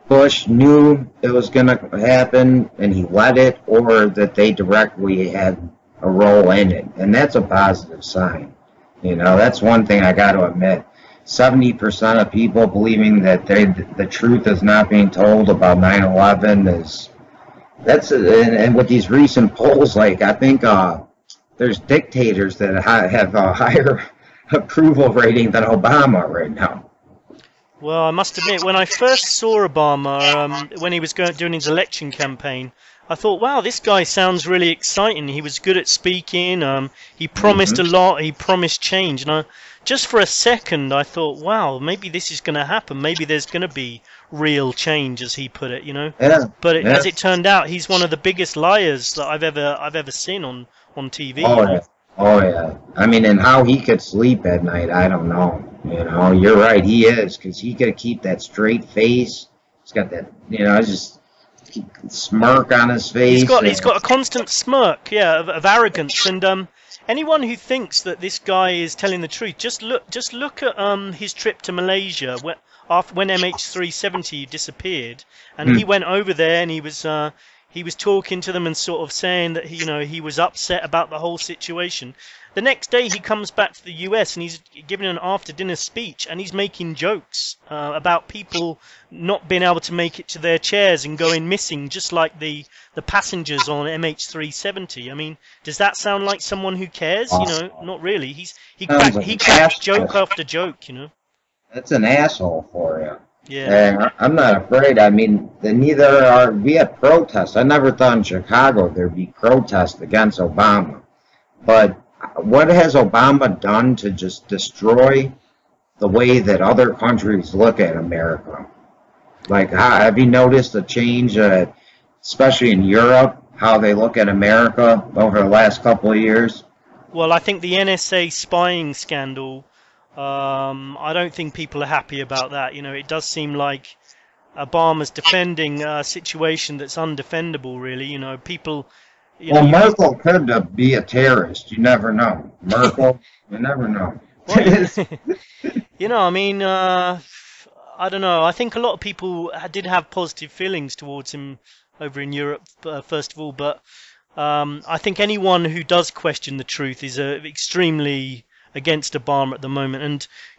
Bush knew it was going to happen and he let it, or that they directly had a role in it. And that's a positive sign. You know, that's one thing I got to admit. 70% of people believing that the truth is not being told about 9/11 and with these recent polls, like, I think there's dictators that have a higher approval rating than Obama right now. Well, I must admit, when I first saw Obama, when he was doing his election campaign, I thought, wow, this guy sounds really exciting. He was good at speaking. He promised a lot. He promised change. And just for a second, I thought, wow, maybe this is going to happen. Maybe there's going to be real change, as he put it, you know. Yeah. But Yeah. as it turned out, he's one of the biggest liars that I've ever seen on TV. Oh, yeah. Oh, yeah. I mean, and how he could sleep at night, I don't know. You know, you're right, he is, because he could keep that straight face. He's got that, you know, just smirk on his face. He's got a constant smirk, yeah, of arrogance. And anyone who thinks that this guy is telling the truth, just look at his trip to Malaysia when MH370 disappeared, and he went over there and he was talking to them and sort of saying that he was upset about the whole situation. The next day he comes back to the US and he's giving an after-dinner speech and he's making jokes about people not being able to make it to their chairs and going missing, just like the passengers on MH370. I mean, does that sound like someone who cares? You know, not really. He cracks joke after joke, you know. That's an asshole for you. Yeah. And I'm not afraid. I mean, neither are we. Had protests. I never thought in Chicago there'd be protests against Obama. But what has Obama done to just destroy the way that other countries look at America? Like, have you noticed a change, especially in Europe, how they look at America over the last couple of years? Well, I think the NSA spying scandal, I don't think people are happy about that. You know, it does seem like Obama's defending a situation that's undefendable, really. You know, people... Well, Merkel could be a terrorist. You never know. Merkel, you never know. Well, you know, I mean, I don't know. I think a lot of people did have positive feelings towards him over in Europe, first of all. But I think anyone who does question the truth is extremely against Obama at the moment.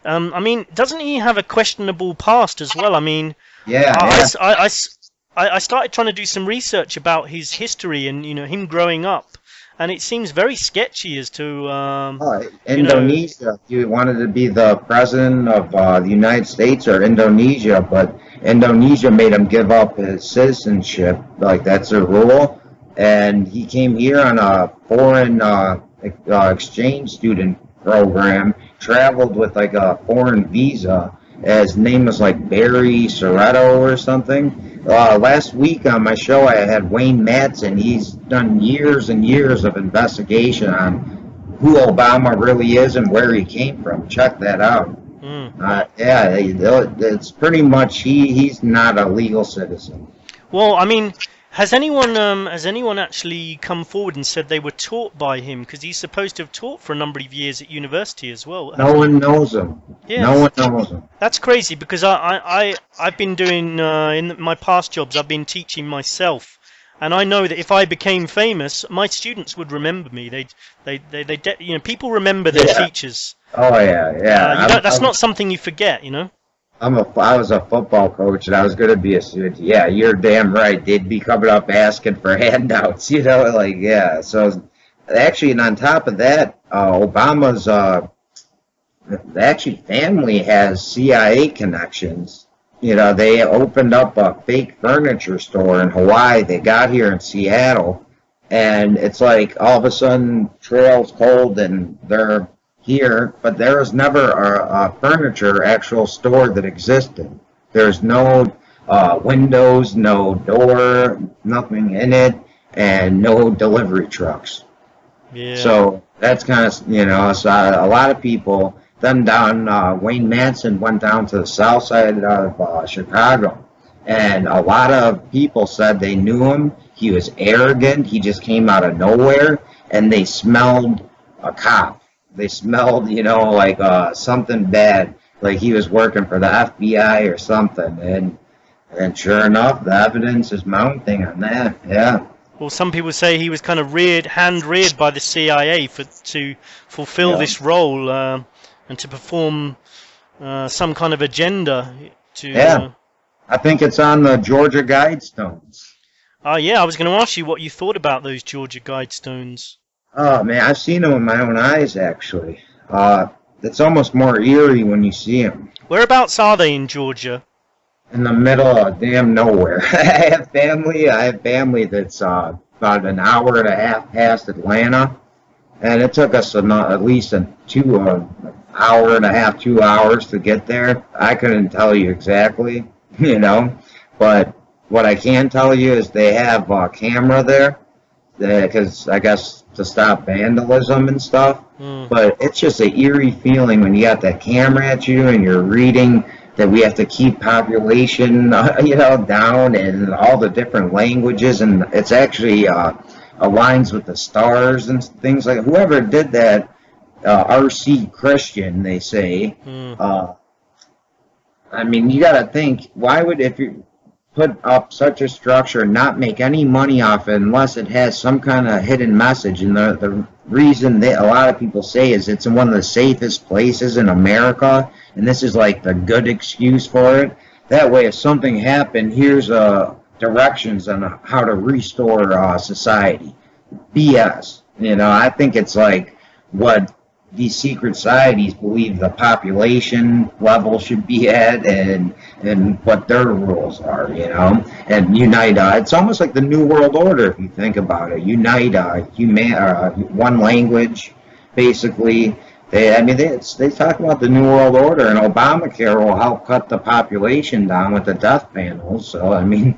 And I mean, doesn't he have a questionable past as well? I mean, I started trying to do some research about his history and him growing up, and it seems very sketchy as to Indonesia. He wanted to be the president of the United States or Indonesia, but Indonesia made him give up his citizenship. Like, that's a rule. And he came here on a foreign exchange student program, traveled with like a foreign visa. His name was like Barry Soretto or something. Last week on my show, I had Wayne Madsen. He's done years and years of investigation on who Obama really is and where he came from. Check that out. It's pretty much he's not a legal citizen. Well, I mean, has anyone actually come forward and said they were taught by him? Because he's supposed to have taught for a number of years at university as well. No one knows him. Yes. No one knows him. That's crazy, because I've been doing in my past jobs, I've been teaching myself, and I know that if I became famous, my students would remember me. People remember their teachers. Oh yeah. That's not something you forget, I was a football coach, and I was going to be a student. Yeah, you're damn right. They'd be coming up asking for handouts, So, actually, and on top of that, Obama's family has CIA connections. They opened up a fake furniture store in Hawaii. They got here in Seattle, and it's like all of a sudden trail's cold and they're here, but there was never a furniture actual store that existed. There's no windows, no door, nothing in it, and no delivery trucks. Yeah. So that's kind of, so a lot of people, then down, Wayne Madsen went down to the south side of Chicago, and a lot of people said they knew him. He was arrogant. He just came out of nowhere, and they smelled a cop. They smelled, like something bad, like he was working for the FBI or something. And sure enough, the evidence is mounting on that. Yeah. Well, some people say he was kind of hand-reared by the CIA to fulfill this role and to perform some kind of agenda. I think it's on the Georgia Guidestones. Yeah, I was going to ask you what you thought about those Georgia Guidestones. Oh, man, I've seen them with my own eyes, actually. It's almost more eerie when you see them. Whereabouts are they in Georgia? In the middle of damn nowhere. I have family that's about an hour and a half past Atlanta, and it took us at least an hour and a half, 2 hours to get there. I couldn't tell you exactly, but what I can tell you is they have a camera there, because I guess to stop vandalism and stuff. But it's just an eerie feeling when you got that camera at you and you're reading that we have to keep population, down in all the different languages, and it's actually aligns with the stars and things like that. Whoever did that, R.C. Christian, they say. I mean, you got to think, why would, if you put up such a structure, not make any money off it unless it has some kind of hidden message? And the reason that a lot of people say is it's in one of the safest places in America, and this is like the good excuse for it. That way, if something happened, here's directions on how to restore society. BS. I think it's like what these secret societies believe the population level should be at, and what their rules are, and unite. It's almost like the New World Order, if you think about it. Unite one language, basically. They talk about the New World Order, and Obamacare will help cut the population down with the death panels. So, you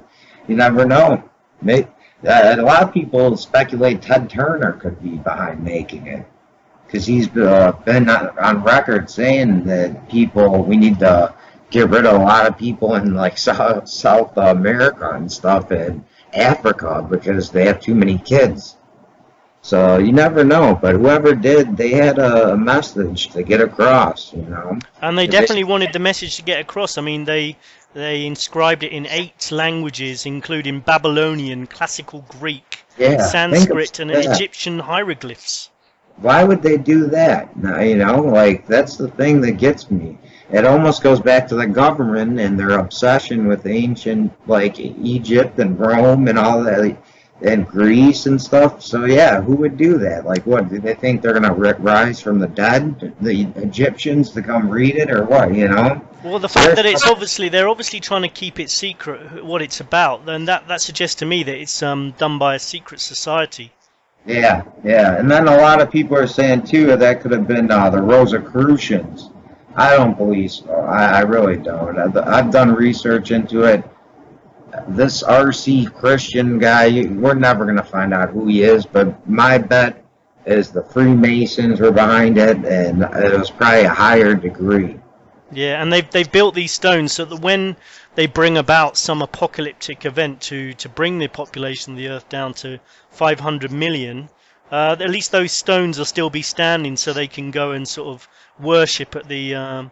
never know. A lot of people speculate Ted Turner could be behind making it, because he's been on record saying that we need to get rid of a lot of people in like South America and stuff, and Africa, because they have too many kids. So you never know, but whoever did, they had a message to get across, And they definitely wanted the message to get across. I mean, they inscribed it in 8 languages, including Babylonian, Classical Greek, Sanskrit, and Egyptian hieroglyphs. why would they do that? Now, you know, like, that's the thing that gets me. It almost goes back to the government and their obsession with ancient, like, Egypt and Rome and all that, and Greece and stuff. So, yeah, who would do that? Like, what, do they think they're going to rise from the dead, the Egyptians, to come read it, or what, you know? Well, the fact that they're obviously trying to keep it secret what it's about, then that suggests to me that it's done by a secret society. Yeah, yeah. And then a lot of people are saying, too, that could have been the Rosicrucians. I don't believe so. I really don't. I've done research into it. This R.C. Christian guy, we're never going to find out who he is, but my bet is the Freemasons were behind it, and it was probably a higher degree. Yeah, and they've built these stones so that when they bring about some apocalyptic event to bring the population of the Earth down to 500 million, at least those stones will still be standing, so they can go and sort of worship at the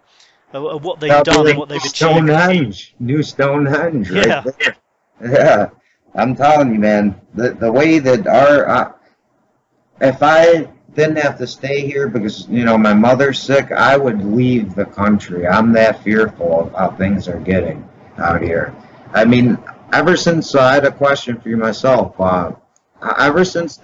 what they've done and what they've achieved. Stonehenge, new Stonehenge, right there. Yeah, I'm telling you, man, the way that if I didn't have to stay here because, you know, my mother's sick, I would leave the country. I'm that fearful of how things are getting out here. I mean, ever since I had a question for you myself. Ever since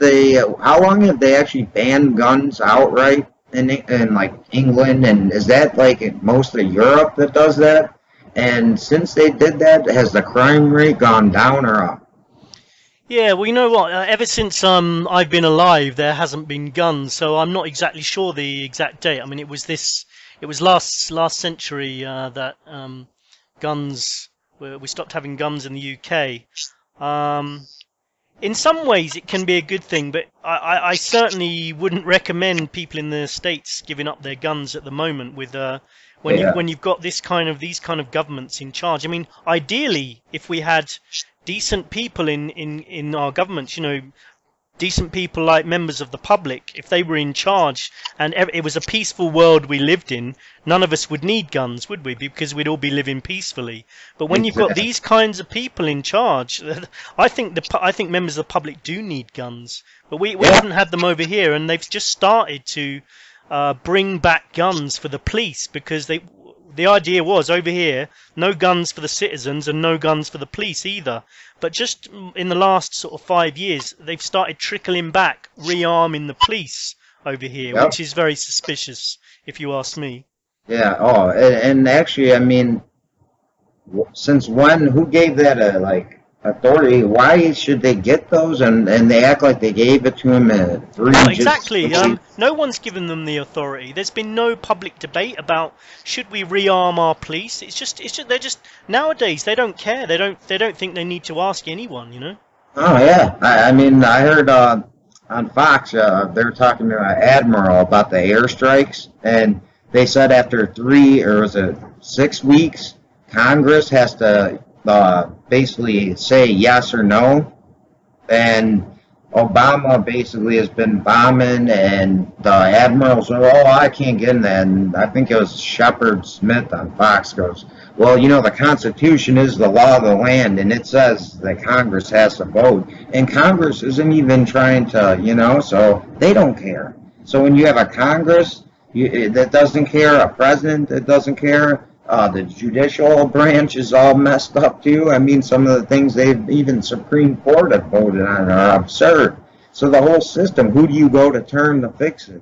how long have they actually banned guns outright in like England, and is that like most of Europe that does that? And since they did that, has the crime rate gone down or up? Yeah, well, you know what? Ever since I've been alive, there hasn't been guns, so I'm not exactly sure the exact date. I mean, it was last century that guns we stopped having guns in the UK. In some ways, it can be a good thing, but I certainly wouldn't recommend people in the States giving up their guns at the moment. With when you've got these kind of governments in charge. I mean, ideally, if we had decent people in our governments, you know, decent people like members of the public, if they were in charge and it was a peaceful world we lived in, none of us would need guns, would we? Because we'd all be living peacefully. But when you've got these kinds of people in charge, I think members of the public do need guns. But we haven't had them over here, and they've just started to bring back guns for the police, because the idea was over here, no guns for the citizens and no guns for the police either. But just in the last sort of 5 years, they've started trickling back, rearming the police over here, which is very suspicious, if you ask me. Yeah. Oh, and actually, I mean, since when? Who gave that authority? Why should they get those? And they act like they gave it to him at three. No, exactly. No one's given them the authority. There's been no public debate about should we rearm our police. It's just they're just nowadays they don't care. They don't think they need to ask anyone. You know. Oh yeah. I mean, I heard on Fox they were talking to an admiral about the airstrikes, and they said after 6 weeks, Congress has to basically say yes or no. And Obama basically has been bombing, and the admirals are, I can't get in that. And I think it was Shepard Smith on Fox goes, well, you know, the Constitution is the law of the land, and it says that Congress has to vote. And Congress isn't even trying to, you know, so they don't care. So when you have a Congress that doesn't care, a president that doesn't care, the judicial branch is all messed up too. I mean, some of the things even Supreme Court have voted on are absurd. So the whole system, who do you go to turn to fix it?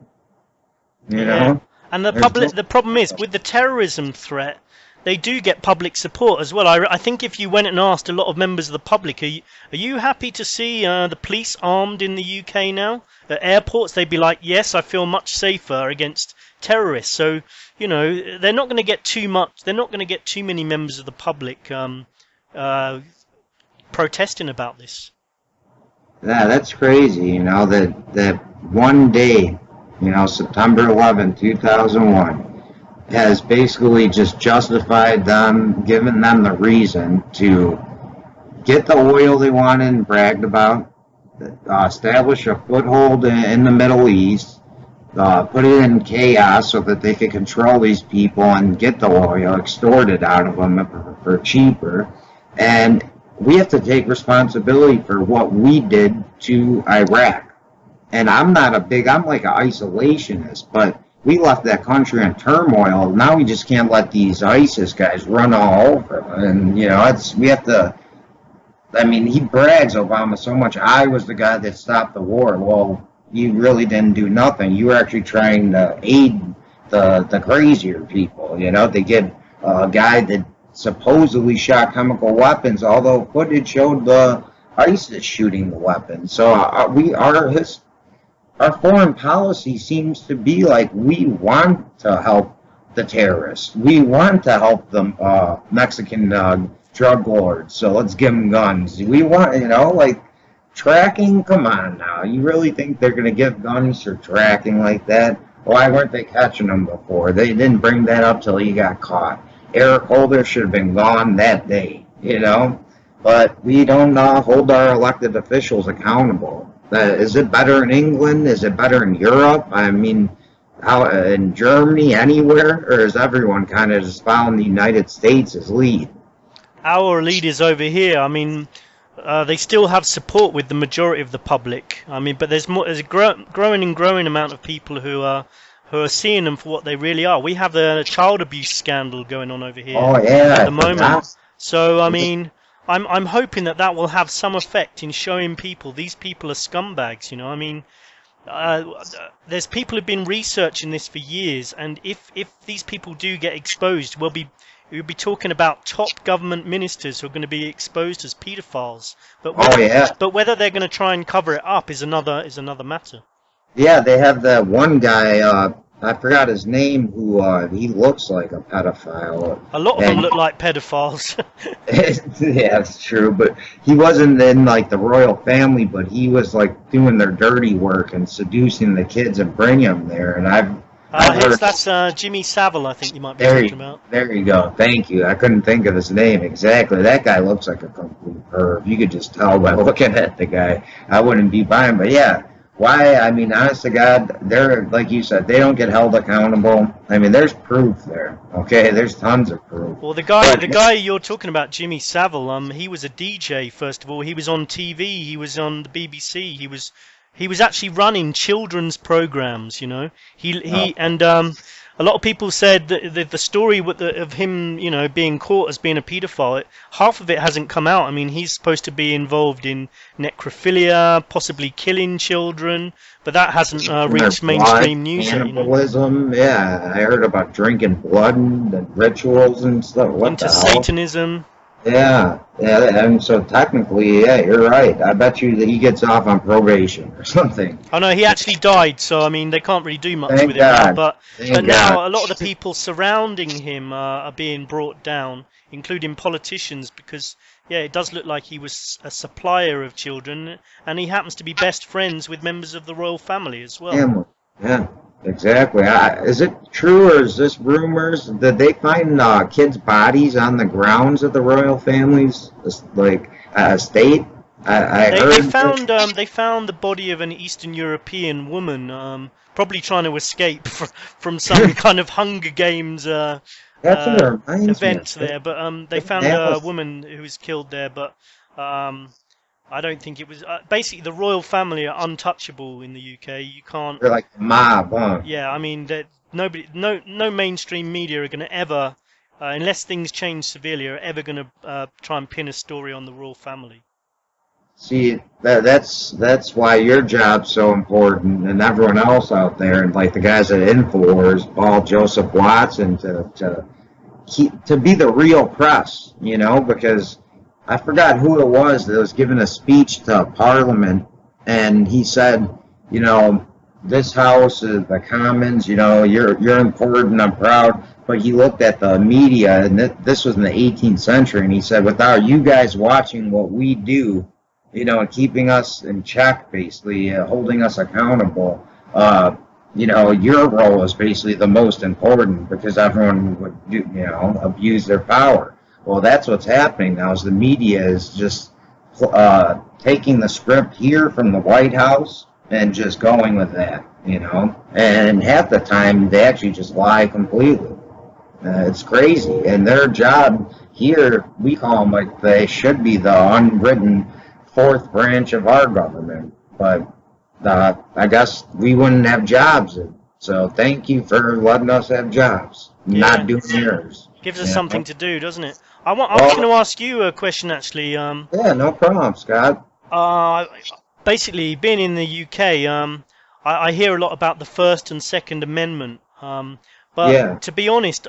You know? And the problem is, with the terrorism threat, they do get public support as well. I think if you went and asked a lot of members of the public, are you happy to see the police armed in the UK now? At airports, they'd be like, yes, I feel much safer against terrorists. So, you know, they're not going to get too much. They're not going to get too many members of the public protesting about this. Yeah, that's crazy. You know, that one day, you know, September 11, 2001, has basically just justified them, given them the reason to get the oil they wanted and bragged about, establish a foothold in the Middle East, put it in chaos so that they could control these people and get the oil, extort it out of them for cheaper. And we have to take responsibility for what we did to Iraq. And I'm not I'm like an isolationist, but we left that country in turmoil. Now we just can't let these ISIS guys run all over. And, you know, we have to, I mean, he brags, Obama, so much. I was the guy that stopped the war. Well, you really didn't do nothing. You were actually trying to aid the crazier people. You know, they get a guy that supposedly shot chemical weapons, although footage showed the ISIS shooting the weapons. So our foreign policy seems to be like we want to help the terrorists. We want to help the Mexican drug lords. So let's give them guns. We want, you know, like tracking. Come on now. You really think they're going to give guns for tracking like that? Why weren't they catching them before? They didn't bring that up till he got caught. Eric Holder should have been gone that day, you know? But we don't hold our elected officials accountable. Is it better in England? Is it better in Europe? I mean, how in Germany, anywhere? Or is everyone kind of just following the United States as lead? Our leaders over here, I mean, they still have support with the majority of the public. I mean, but there's a growing amount of people who are seeing them for what they really are. We have a child abuse scandal going on over here at the moment. So I mean, I'm hoping that will have some effect in showing people these people are scumbags. You know, I mean, there's people who've been researching this for years, and if these people do get exposed, we'll be talking about top government ministers who are going to be exposed as paedophiles. But whether they're going to try and cover it up is another matter. Yeah, they have that one guy. I forgot his name. Who he looks like a pedophile. A lot of them look like pedophiles. Yeah, it's true. But he wasn't in like the royal family. But he was like doing their dirty work and seducing the kids and bringing them there. And I've heard that's Jimmy Savile. I think you might be talking about. There you go. Thank you. I couldn't think of his name exactly. That guy looks like a complete perv. You could just tell by looking at the guy. I wouldn't be buying. But yeah. Why? I mean, honest to God, they're, like you said, they don't get held accountable. I mean, there's proof there, okay? There's tons of proof. Well, the guy you're talking about, Jimmy Savile, he was a DJ, first of all. He was on TV. He was on the BBC. He was actually running children's programs, you know. A lot of people said that the story of him, you know, being caught as being a paedophile, half of it hasn't come out. I mean, he's supposed to be involved in necrophilia, possibly killing children, but that hasn't reached mainstream news yet. Cannibalism, yeah. I heard about drinking blood and rituals and stuff. Into Satanism. Yeah, and so technically, yeah, you're right. I bet you that he gets off on probation or something. Oh no, he actually died, so I mean, they can't really do much with him now. But now a lot of the people surrounding him are being brought down, including politicians, because yeah, it does look like he was a supplier of children, and he happens to be best friends with members of the royal family as well. Yeah. Exactly. Is it true, or is this rumors? Did they find kids' bodies on the grounds of the royal family's estate? They found the body of an Eastern European woman, probably trying to escape from some kind of Hunger Games event there. But they found a woman who was killed there, but. I don't think it was. Basically, the royal family are untouchable in the UK. You can't. They're like the mob, huh? Yeah, I mean, no mainstream media are going to ever, unless things change severely, are ever going to try and pin a story on the royal family. See, that's why your job's so important, and everyone else out there, and like the guys at Infowars, Paul Joseph Watson, to be the real press, you know, because. I forgot who it was that was giving a speech to Parliament, and he said, you know, this house is the Commons, you know, you're important, I'm proud. But he looked at the media, and this was in the 18th century, and he said, without you guys watching what we do, you know, and keeping us in check, basically, holding us accountable, you know, your role is basically the most important because everyone would, you know, abuse their power. Well, that's what's happening now is the media is just taking the script here from the White House and just going with that, you know. And half the time, they actually just lie completely. It's crazy. And their job here, we call them like they should be the unwritten fourth branch of our government. But I guess we wouldn't have jobs. So thank you for letting us have jobs, not doing yours. Gives us something to do, doesn't it? I was Well, going to ask you a question actually. yeah, no problem, Scott. Basically, being in the UK, I hear a lot about the First and Second Amendment. But to be honest,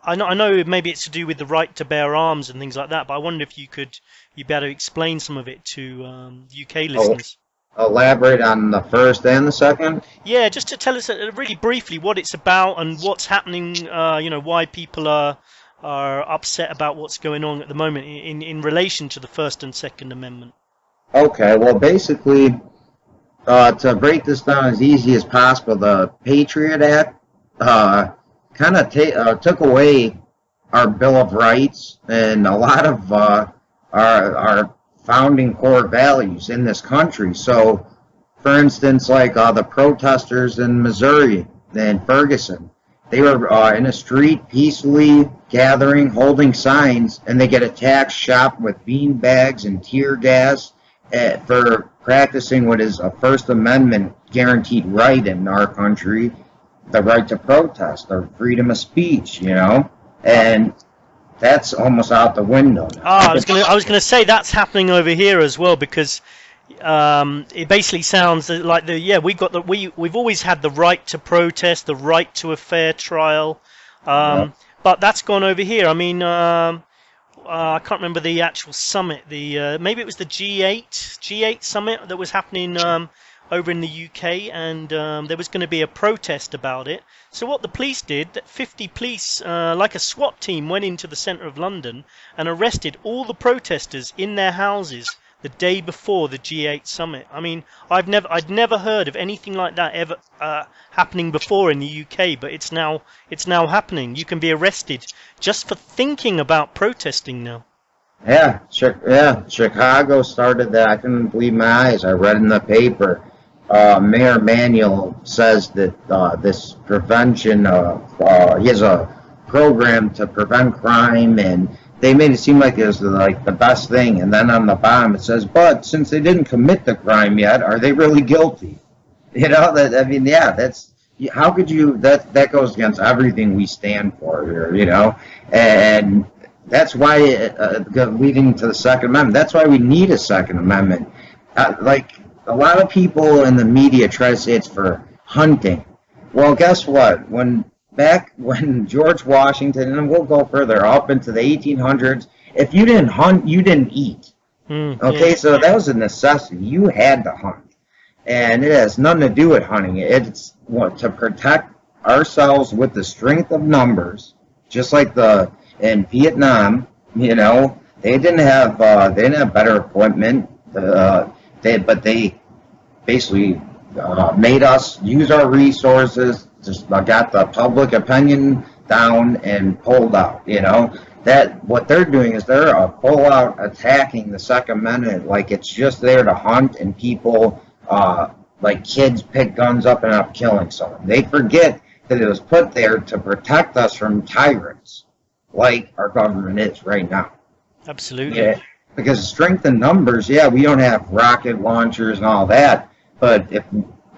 I know maybe it's to do with the right to bear arms and things like that. But I wonder if you'd be able to explain some of it to UK listeners. Elaborate on the first and the second? Yeah, just to tell us really briefly what it's about and what's happening. Why people are upset about what's going on at the moment in relation to the First and Second Amendment. Okay, well, basically, to break this down as easy as possible, the Patriot Act kind of took away our Bill of Rights and a lot of our founding core values in this country. So, for instance, like the protesters in Missouri and Ferguson, they were in a street peacefully gathering, holding signs, and they get attacked, shot with bean bags and tear gas for practicing what is a First Amendment guaranteed right in our country, the right to protest, or freedom of speech, and that's almost out the window now. I was gonna say that's happening over here as well, because it basically sounds like we've always had the right to protest, the right to a fair trial, but that's gone over here. I mean, I can't remember the actual summit. Maybe it was the G8 summit that was happening over in the UK, and there was going to be a protest about it. So what the police did, 50 police, like a SWAT team, went into the centre of London and arrested all the protesters in their houses the day before the G8 summit. I mean, I'd never heard of anything like that ever happening before in the UK, but it's now happening. You can be arrested just for thinking about protesting now. Yeah, Chicago started that. I couldn't believe my eyes. I read in the paper. Mayor Manuel says that this prevention, he has a program to prevent crime, and they made it seem like it was like the best thing. And then on the bottom it says, but since they didn't commit the crime yet, are they really guilty? That's how could you? That goes against everything we stand for here, and that's why leading to the Second Amendment. That's why we need a Second Amendment. A lot of people in the media try to say it's for hunting. Well, guess what? Back when George Washington, and we'll go further up into the 1800s, if you didn't hunt, you didn't eat. So that was a necessity. You had to hunt. And it has nothing to do with hunting. It's to protect ourselves with the strength of numbers, just like in Vietnam, they didn't have better equipment. But they basically made us use our resources, just got the public opinion down and pulled out. That what they're doing is they're full out attacking the Second Amendment like it's just there to hunt, and people like kids pick guns up and end up killing someone. They forget that it was put there to protect us from tyrants, like our government is right now. Absolutely. Yeah. Because strength in numbers, we don't have rocket launchers and all that, but if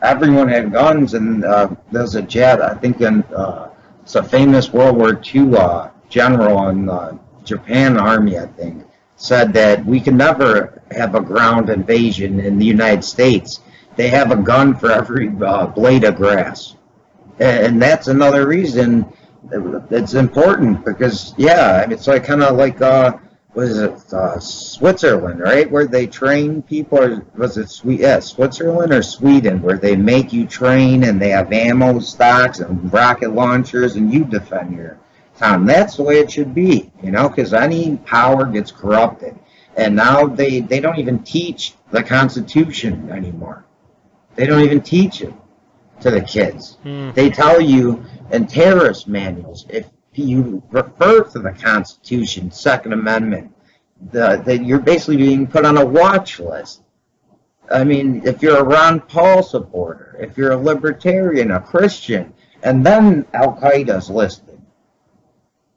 everyone had guns, and there's a jet, I think it's a famous World War II general in the Japan Army, I think, said that we can never have a ground invasion in the United States. They have a gun for every blade of grass. And that's another reason it's important, because, it's like kind of like... Switzerland, right? Where they train people, or was it Switzerland or Sweden, where they make you train and they have ammo stocks and rocket launchers and you defend your town. That's the way it should be, because any power gets corrupted. And now they don't even teach the Constitution anymore. They don't even teach it to the kids. They tell you in terrorist manuals, if you refer to the Constitution, Second Amendment, that you're basically being put on a watch list. I mean, if you're a Ron Paul supporter, if you're a libertarian, a Christian, and then Al-Qaeda's listed.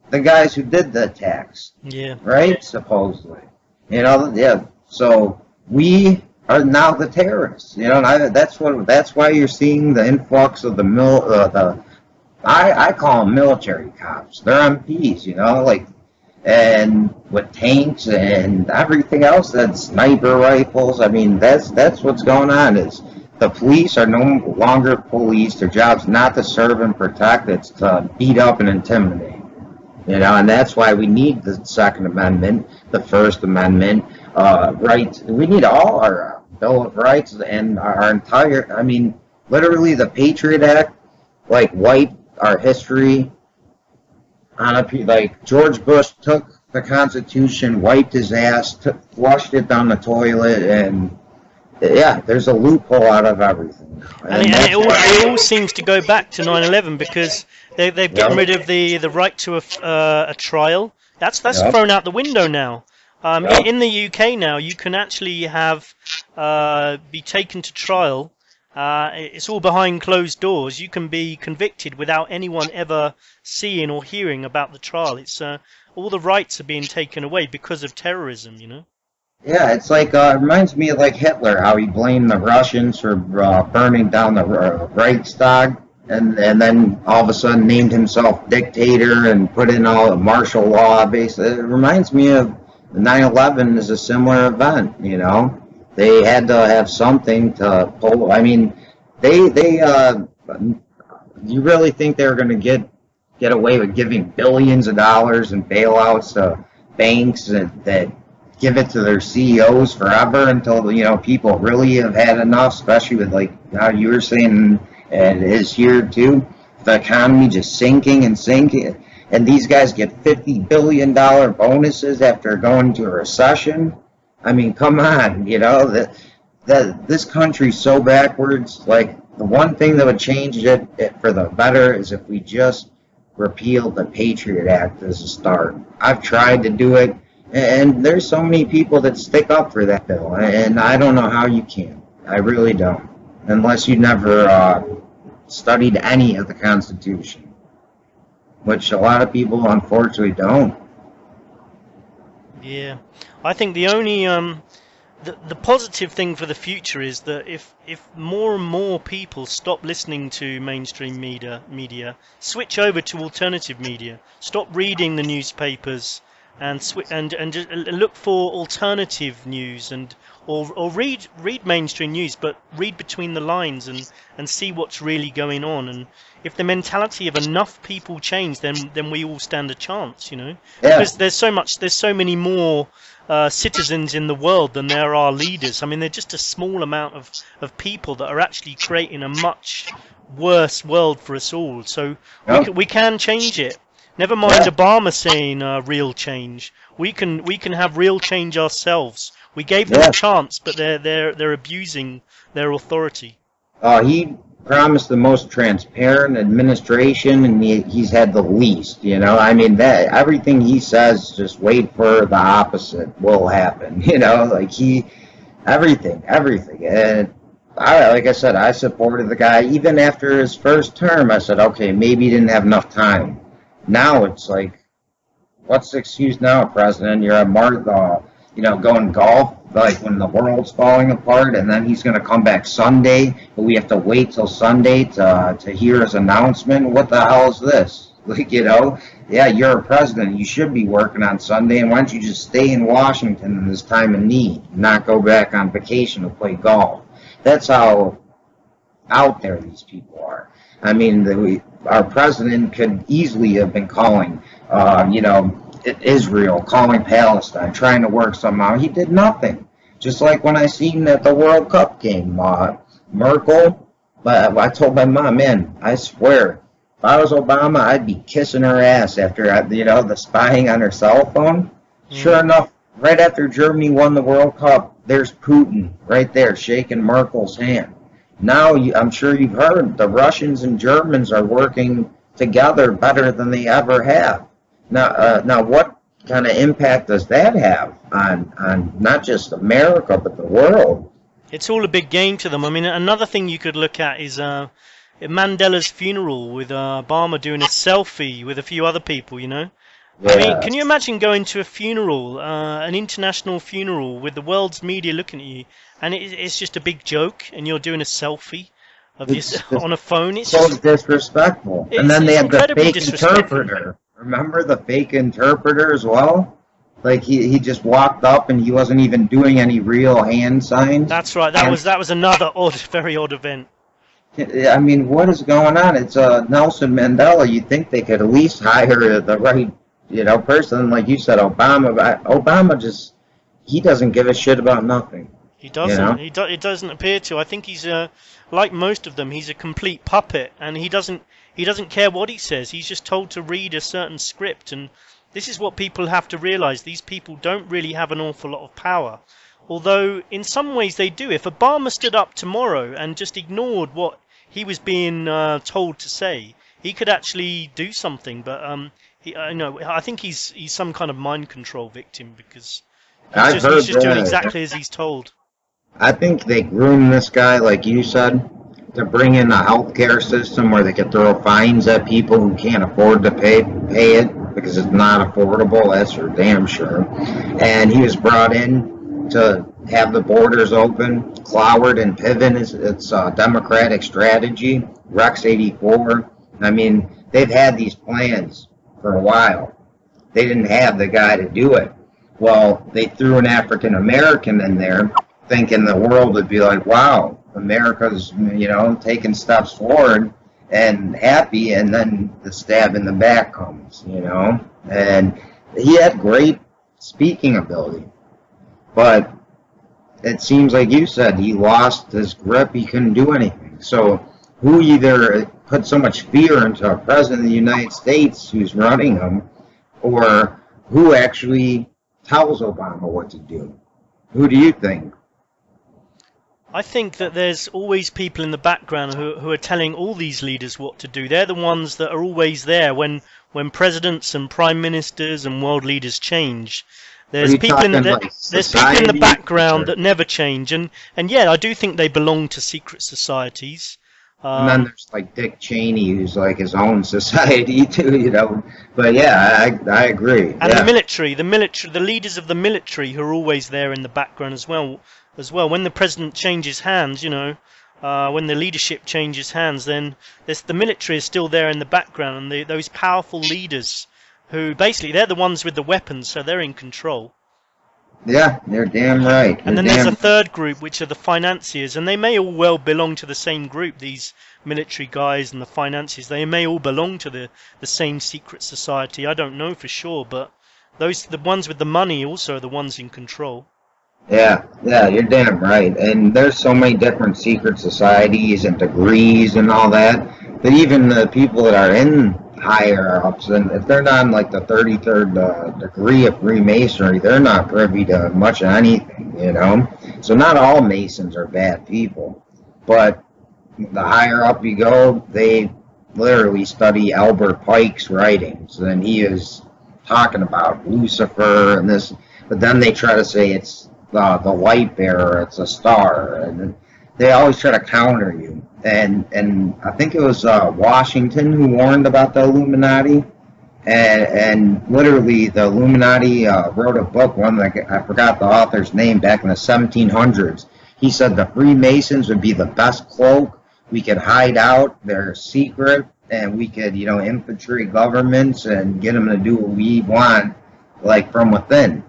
The guys who did the attacks. Yeah. Right? Supposedly. So we are now the terrorists. You know, and that's why you're seeing the influx of I call them military cops. They're MPs, you know, like, and with tanks and everything else, that's sniper rifles. I mean, that's what's going on. Is the police are no longer police. Their job's not to serve and protect. It's to beat up and intimidate. You know, and that's why we need the Second Amendment, the First Amendment, rights. We need all our Bill of Rights and our entire, I mean, literally the Patriot Act, like, wiped our history on like, George Bush took the Constitution, wiped his ass, flushed it down the toilet, and yeah, there's a loophole out of everything. And it all seems to go back to 9/11 because they've gotten rid of the right to a trial. That's thrown out the window now. In the UK now, you can actually be taken to trial. It's all behind closed doors. You can be convicted without anyone ever seeing or hearing about the trial. It's all the rights are being taken away because of terrorism, you know. Yeah, it's like, it reminds me of like Hitler, how he blamed the Russians for burning down the Reichstag, and then all of a sudden named himself dictator and put in all the martial law. Basically, it reminds me of 9/11 is a similar event, you know. They had to have something to pull. I mean, you really think they were going to get away with giving billions of dollars in bailouts to banks that give it to their CEOs forever until, you know, people really have had enough, especially with, like, how you were saying, and it is here too, the economy just sinking and sinking, and these guys get $50 billion bonuses after going into a recession. I mean, come on, you know, this country's so backwards. Like, the one thing that would change it for the better is if we just repealed the Patriot Act as a start. I've tried to do it. And there's so many people that stick up for that bill, and I don't know how you can. I really don't, unless you never studied any of the Constitution, which a lot of people unfortunately don't. Yeah, I think the only the positive thing for the future is that if more and more people stop listening to mainstream media, switch over to alternative media, stop reading the newspapers, and just look for alternative news, or read mainstream news, but read between the lines and see what's really going on. And if the mentality of enough people change, then we all stand a chance, you know. Yeah. Because there's so many more citizens in the world than there are leaders. I mean, they're just a small amount of people that are actually creating a much worse world for us all. So we can change it. Never mind Obama saying real change. We can have real change ourselves. We gave them a chance, but they're abusing their authority. He promised the most transparent administration, and he's had the least. You know, I mean, that everything he says, just wait for the opposite will happen. You know, like everything, and like I said, I supported the guy even after his first term. I said, okay, maybe he didn't have enough time. Now it's like, what's the excuse now, President? You're at you know, going golf, like when the world's falling apart, and then he's going to come back Sunday, but we have to wait till Sunday to hear his announcement. What the hell is this? Like, you know, yeah, you're a president. You should be working on Sunday, and why don't you just stay in Washington in this time of need, not go back on vacation to play golf? That's how out there these people are. I mean, our president could easily have been calling, you know, Israel, calling Palestine, trying to work somehow. He did nothing. Just like when I seen at the World Cup game, Merkel, but I told my mom, man, I swear, if I was Obama, I'd be kissing her ass after, you know, the spying on her cell phone. Sure enough, right after Germany won the World Cup, there's Putin right there shaking Merkel's hand. Now, I'm sure you've heard, the Russians and Germans are working together better than they ever have. Now, what kind of impact does that have on not just America, but the world? It's all a big game to them. I mean, another thing you could look at is Mandela's funeral with Obama doing a selfie with a few other people, you know. I mean, Yeah. can you imagine going to a funeral, an international funeral, with the world's media looking at you, and it's just a big joke, and you're doing a selfie of It's this just on a phone? It's so just, disrespectful. And then they it's had the incredibly fake disrespectful. interpreter. Remember the fake interpreter as well? Like he just walked up and he wasn't even doing any real hand signs. That's right. And That was another odd, very odd event. I mean, what is going on? It's Nelson Mandela. You'd think they could at least hire the right, person. Like you said, Obama. But Obama just, he doesn't give a shit about nothing. He doesn't. It doesn't appear to. I think he's like most of them. He's a complete puppet, and he doesn't care what he says. He's just told to read a certain script, and this is what people have to realise. These people don't really have an awful lot of power. Although, in some ways they do. If Obama stood up tomorrow and just ignored what he was being told to say, he could actually do something. But I think he's some kind of mind control victim, because he's just doing exactly as he's told. I think they groomed this guy, like you said, to bring in a healthcare system where they could throw fines at people who can't afford to pay it, because it's not affordable, that's for damn sure. And he was brought in to have the borders open. Cloward and Piven it's a Democratic strategy. Rex 84. I mean, they've had these plans for a while. They didn't have the guy to do it. Well, they threw an African American in there, thinking the world would be like, wow, America's, taking steps forward and happy, and then the stab in the back comes, And he had great speaking ability. But it seems like you said, he lost his grip, he couldn't do anything. So who either put so much fear into a president of the United States who's running him, or who actually tells Obama what to do? Who do you think? I think that there's always people in the background who are telling all these leaders what to do. They're the ones that are always there when presidents and prime ministers and world leaders change. There's people in the background that never change, and yeah, I do think they belong to secret societies. And then there's like Dick Cheney, who's like his own society too, But yeah, I agree. And the military, the leaders of the military who are always there in the background as well. When the president changes hands, when the leadership changes hands, then the military is still there in the background, and those powerful leaders who basically they're the ones with the weapons, so they're in control. Yeah, they're damn right. And then there's a third group, which are the financiers, and they may all well belong to the same group. These military guys and the financiers, they may all belong to the same secret society. I don't know for sure, but the ones with the money also are the ones in control. Yeah, you're damn right. And there's so many different secret societies and degrees and all that. But even the people that are in higher ups, and if they're not in like the 33rd degree of Freemasonry, they're not privy to much of anything, So not all Masons are bad people. But the higher up you go, they literally study Albert Pike's writings. And he is talking about Lucifer and this. But then they try to say it's the light bearer, it's a star, and they always try to counter you. And I think it was Washington who warned about the Illuminati, and literally the Illuminati wrote a book, I forgot the author's name, back in the 1700s. He said the Freemasons would be the best cloak. We could hide out, they're secret, and we could, infiltrate governments and get them to do what we want, like from within.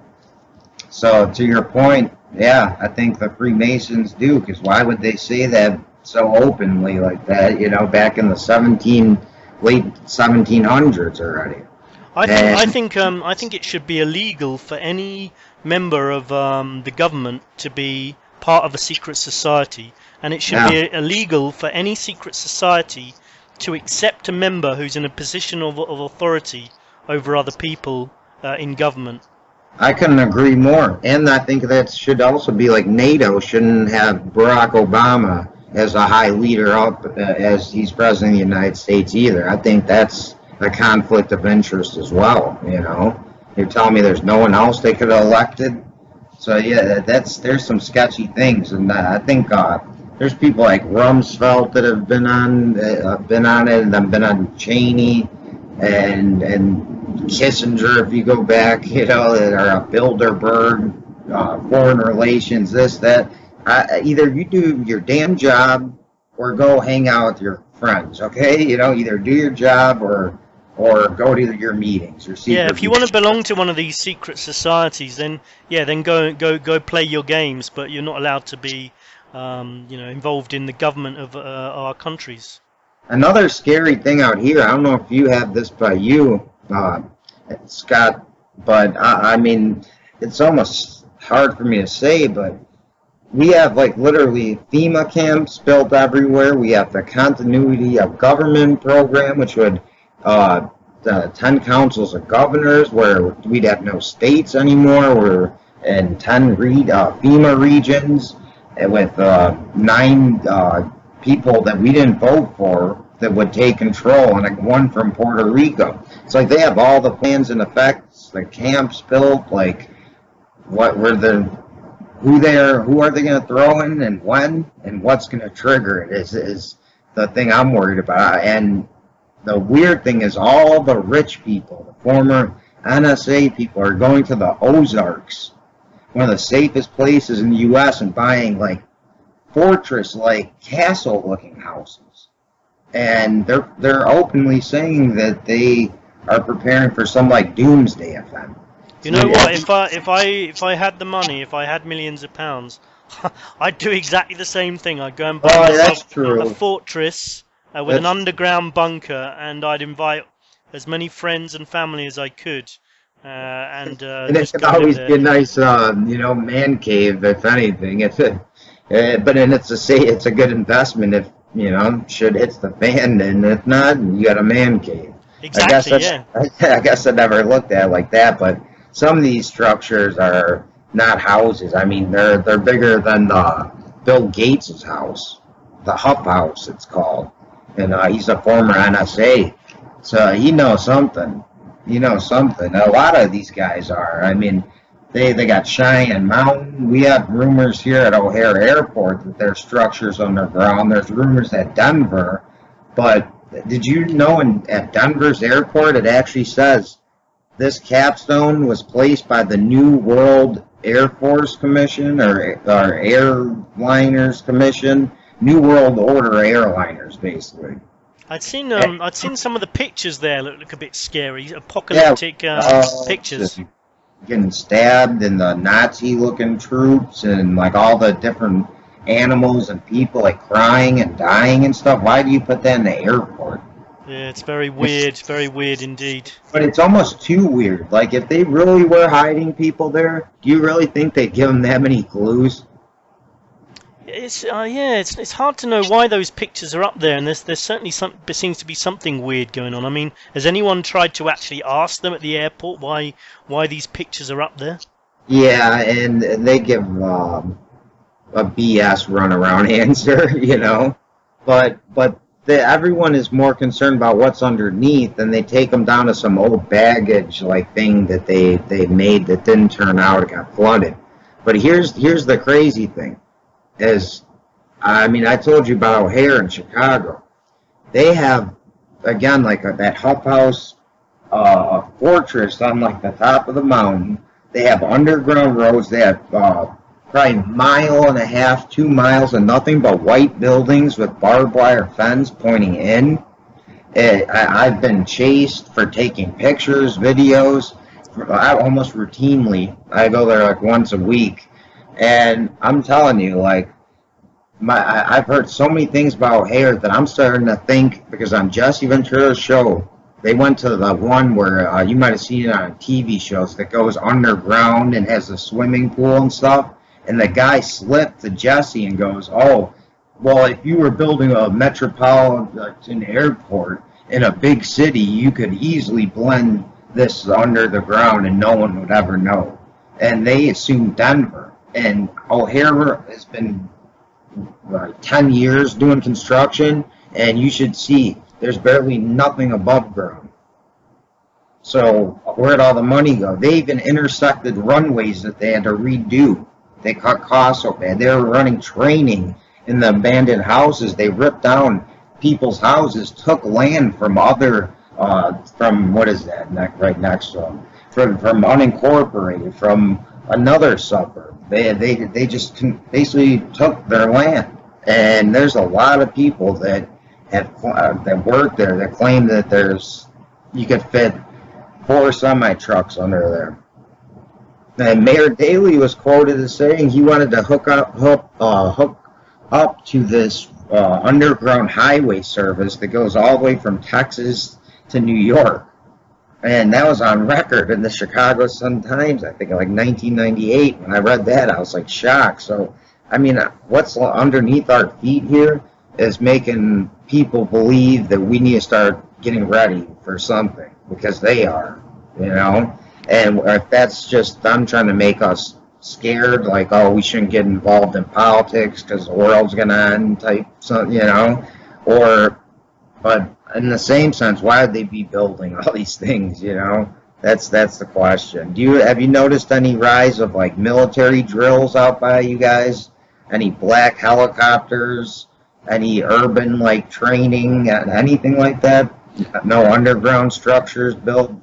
So to your point, yeah, I think the Freemasons do, because why would they say that so openly like that, back in the late 1700s already? I think it should be illegal for any member of the government to be part of a secret society, and it should be illegal for any secret society to accept a member who's in a position of authority over other people in government. I couldn't agree more. And I think that should also be like NATO shouldn't have Barack Obama as a high leader up as he's president of the United States either. I think that's a conflict of interest as well, You're telling me there's no one else they could have elected? So yeah, there's some sketchy things, and I think there's people like Rumsfeld that have been on it, and then been on Cheney, and Kissinger, if you go back, you know, that are Bilderberg, foreign relations, this, that. Either you do your damn job or go hang out with your friends, okay? You know, either do your job or go to your meetings. Your secret if you want to belong to one of these secret societies, then then go play your games, but you're not allowed to be, involved in the government of our countries. Another scary thing out here, I don't know if you have this by you, Scott, but I mean, it's almost hard for me to say, but we have like literally FEMA camps built everywhere. We have the continuity of government program, which would the 10 councils of governors, where we'd have no states anymore. We're in 10 FEMA regions with 9 people that we didn't vote for that would take control, and like one from Puerto Rico. It's like they have all the plans and effects, the camps built, like who are they going to throw in and when, and what's going to trigger it is the thing I'm worried about. And the weird thing is all the rich people, the former NSA people, are going to the Ozarks, one of the safest places in the U.S., and buying like fortress-like castle-looking houses. And they're openly saying that they are preparing for some like doomsday event. You know what? If I had the money, if I had millions of pounds, I'd do exactly the same thing. I'd go and buy myself a fortress with an underground bunker, and I'd invite as many friends and family as I could. And it could always be a nice, man cave, if anything. It's a good investment if should hits the fan, and if not, you got a man cave. Exactly. I guess I never looked at it like that, but some of these structures are not houses. I mean, they're bigger than Bill Gates' house, the Huff House, it's called, and he's a former NSA, so he knows something. A lot of these guys are. I mean, they got Cheyenne Mountain. We have rumors here at O'Hare Airport that there's structures underground. There's rumors at Denver, but did you know at Denver's airport it actually says this capstone was placed by the New World Air Force Commission or Airliners Commission, New World Order airliners, basically. I'd seen some of the pictures there look a bit scary, apocalyptic pictures. Getting stabbed, and the Nazi-looking troops, and like all the different animals and people like crying and dying and stuff. Why do you put that in the airport? Yeah, it's very weird indeed. But it's almost too weird. Like, if they really were hiding people there, do you really think they'd give them that many clues? It's hard to know why those pictures are up there, and there's certainly seems to be something weird going on. I mean, has anyone tried to actually ask them at the airport why these pictures are up there? Yeah, and they give a BS runaround answer, but everyone is more concerned about what's underneath, and they take them down to some old baggage like thing that they made that didn't turn out. It got flooded. But here's the crazy thing. I told you about O'Hare in Chicago. They have, again, like that Huff House, a fortress on like the top of the mountain. They have underground roads. They have probably 1.5 to 2 miles of nothing but white buildings with barbed wire fence pointing in. I've been chased for taking pictures, videos, almost routinely. I go there like once a week. And I'm telling you, like, I've heard so many things about O'Hare that I'm starting to think, because on Jesse Ventura's show, they went to the one where you might have seen it on TV shows that goes underground and has a swimming pool and stuff. And the guy slipped to Jesse and goes, "Oh, well, if you were building a metropolitan airport in a big city, you could easily blend this under the ground and no one would ever know." And they assumed Denver. And O'Hare has been 10 years doing construction, and you should see there's barely nothing above ground. So where'd all the money go? They even intersected runways that they had to redo. They cut costs so bad. They were running training in the abandoned houses. They ripped down people's houses, took land from other from, what is that, right next to them, from unincorporated, from another suburb. They just basically took their land. And there's a lot of people that that work there that claim that you could fit 4 semi-trucks under there. And Mayor Daley was quoted as saying he wanted to hook up to this underground highway service that goes all the way from Texas to New York. And that was on record in the Chicago Sun-Times, I think, like 1998. When I read that, I was like shocked. So, I mean, what's underneath our feet here is making people believe that we need to start getting ready for something, because they are, you know. And if that's just them trying to make us scared, like, oh, we shouldn't get involved in politics because the world's going to end type, you know, but in the same sense, why would they be building all these things, you know? That's the question. Have you noticed any rise of, like, military drills out by you guys? Any black helicopters? Any urban, like, training? Anything like that? No underground structures built?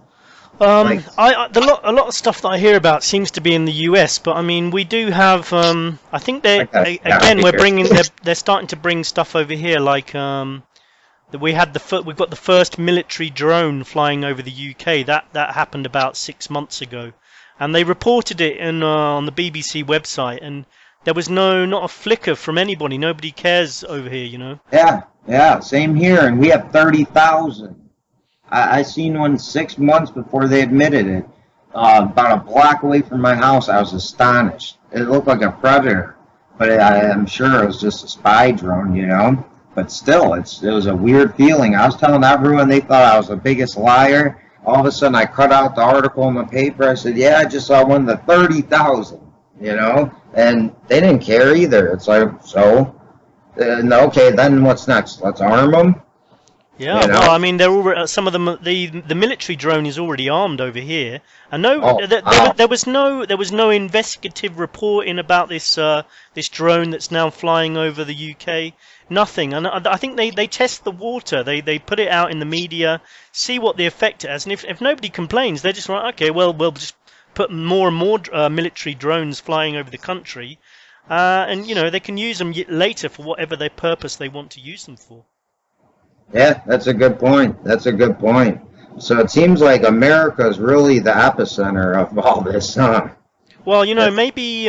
A lot of stuff that I hear about seems to be in the US, but I mean, we do have. I think they're starting to bring stuff over here, like we've got the first military drone flying over the UK. That happened about 6 months ago, and they reported it on the BBC website, and there was not a flicker from anybody. Nobody cares over here, you know. Yeah, same here, and we have 30,000. I seen one 6 months before they admitted it, about a block away from my house. I was astonished. It looked like a Predator, but I'm sure it was just a spy drone, you know. But still, it was a weird feeling. I was telling everyone, they thought I was the biggest liar. All of a sudden, I cut out the article in the paper. I said, yeah, I just saw one of the 30,000, you know. And they didn't care either. It's like, so, okay, then what's next? Let's arm them? Yeah, you know? Well, I mean, they're all, some of them. The military drone is already armed over here, and there was no investigative reporting about this drone that's now flying over the UK. Nothing, and I think they test the water. They put it out in the media, see what the effect it has, and if nobody complains, they're just like, okay, well, we'll just put more and more military drones flying over the country, and you know, they can use them later for whatever their purpose they want to use them for. Yeah, that's a good point. So it seems like America is really the epicenter of all this, huh? Well, you know, maybe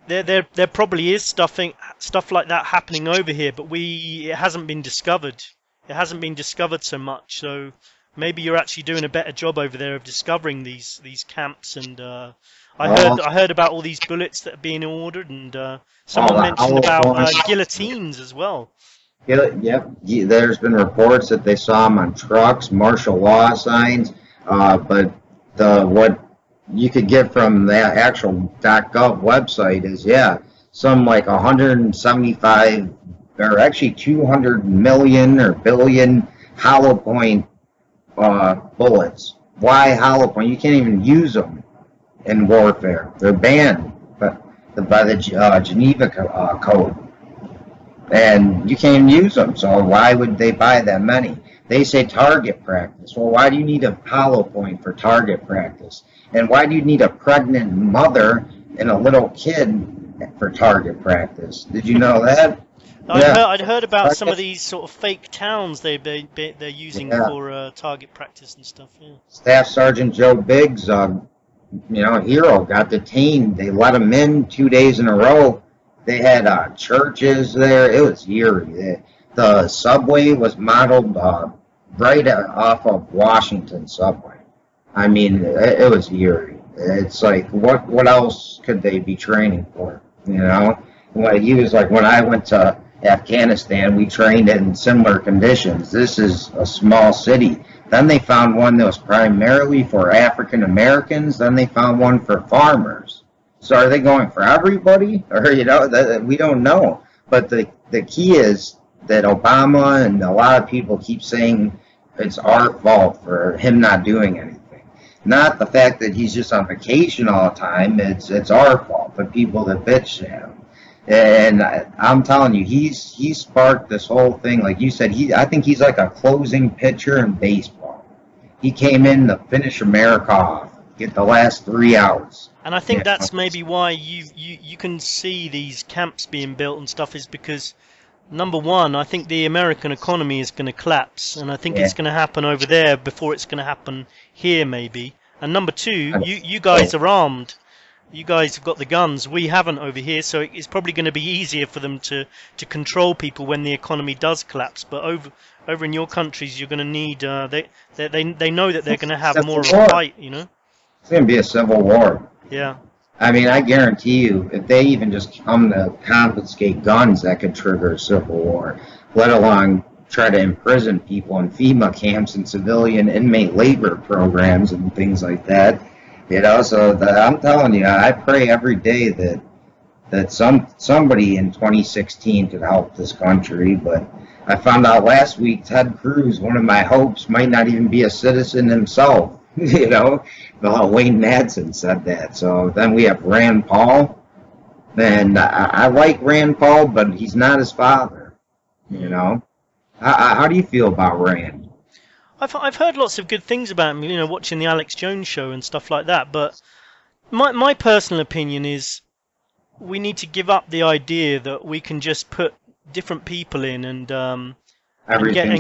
there probably is stuff like that happening over here, but it hasn't been discovered. It hasn't been discovered so much. So maybe you're actually doing a better job over there of discovering these camps. And I heard about all these bullets that are being ordered, and someone mentioned about guillotines as well. Yep. There's been reports that they saw them on trucks, martial law signs, but what you could get from the actual .gov website is, some like 175 or actually 200 million or billion hollow point bullets. Why hollow point? You can't even use them in warfare. They're banned by the Geneva Code. And you can't even use them, so why would they buy that many? They say target practice. Well, why do you need a hollow point for target practice? And why do you need a pregnant mother and a little kid for target practice? Did you know that? I'd heard about some of these sort of fake towns they're using for target practice and stuff. Yeah. Staff Sergeant Joe Biggs, hero, got detained. They let him in 2 days in a row. They had churches there. It was eerie. The subway was modeled right off of Washington subway. I mean, it was eerie. It's like, what else could they be training for? You know, he was like, when I went to Afghanistan, we trained in similar conditions. This is a small city. Then they found one that was primarily for African Americans. Then they found one for farmers. So are they going for everybody? Or, we don't know. But the key is that Obama and a lot of people keep saying it's our fault for him not doing anything. Not the fact that he's just on vacation all the time. It's our fault, the people that bitch at him. And I'm telling you, he sparked this whole thing. Like you said, I think he's like a closing pitcher in baseball. He came in to finish America off, get the last 3 outs. And I think that's maybe why you can see these camps being built and stuff, is because, number one, I think the American economy is going to collapse, and I think it's going to happen over there before it's going to happen here, maybe. And number two, you guys are armed. You guys have got the guns. We haven't over here, so it's probably going to be easier for them to control people when the economy does collapse. But over in your countries, you're going to need. They know that they're going to have more of a fight. You know. It's going to be a civil war. Yeah. I mean, I guarantee you, if they even just come to confiscate guns, that could trigger a civil war. Let alone try to imprison people in FEMA camps and civilian inmate labor programs and things like that. You know, so I'm telling you, I pray every day that somebody in 2016 could help this country. But I found out last week Ted Cruz, one of my hopes, might not even be a citizen himself. You know, Wayne Madsen said that. So then we have Rand Paul, and I like Rand Paul, but he's not his father. You know, how do you feel about Rand? I've heard lots of good things about him, you know, watching the Alex Jones show and stuff like that. But my personal opinion is we need to give up the idea that we can just put different people in and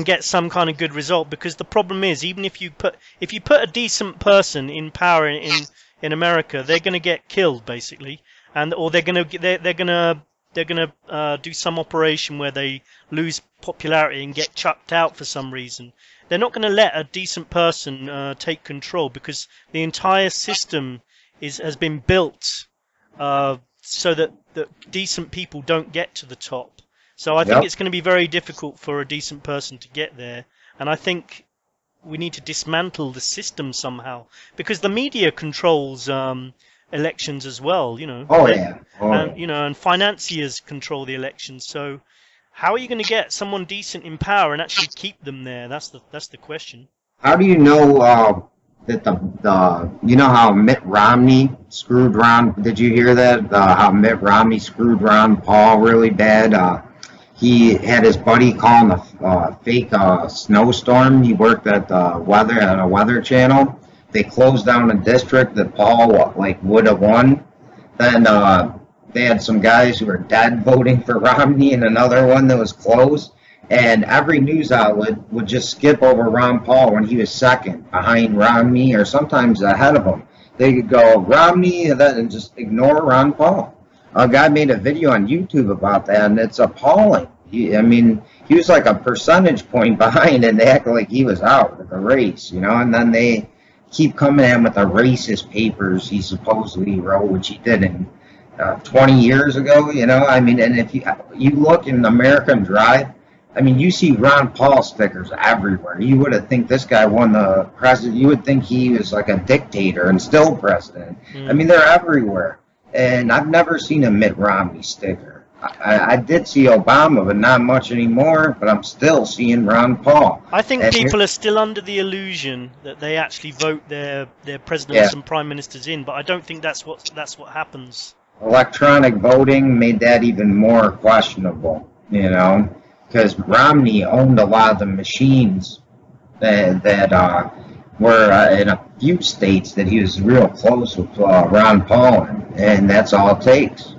get some kind of good result. Because the problem is, even if you put a decent person in power in America, they're going to get killed basically, or they're going to do some operation where they lose popularity and get chucked out for some reason. They're not going to let a decent person take control, because the entire system has been built so that decent people don't get to the top. So I think it's going to be very difficult for a decent person to get there. And I think we need to dismantle the system somehow, because the media controls elections as well, you know. And you know, and financiers control the elections. So how are you going to get someone decent in power and actually keep them there? That's the question. How do you know that you know how Mitt Romney screwed Ron? Did you hear that? How Mitt Romney screwed Ron Paul really bad? He had his buddy calling a fake snowstorm. He worked at a weather channel. They closed down a district that Paul would have won. Then they had some guys who were dead voting for Romney and another one that was close. And every news outlet would just skip over Ron Paul when he was second behind Romney, or sometimes ahead of him. They could go Romney and just ignore Ron Paul. A guy made a video on YouTube about that, and it's appalling. He was like a percentage point behind, and they acted like he was out of the race, you know. And then they keep coming at him with the racist papers he supposedly wrote, which he didn't. 20 years ago, you know, I mean, and if you look in American Drive, I mean, you see Ron Paul stickers everywhere. You would have think this guy won the president. You would think he was like a dictator and still president. I mean, they're everywhere. And I've never seen a Mitt Romney sticker. I did see Obama, but not much anymore. But I'm still seeing Ron Paul. I think people are still under the illusion that they actually vote their presidents and prime ministers in, but I don't think that's what happens. Electronic voting made that even more questionable, you know, because Romney owned a lot of the machines that were in a few states that he was real close with Ron Paul, and that's all it takes,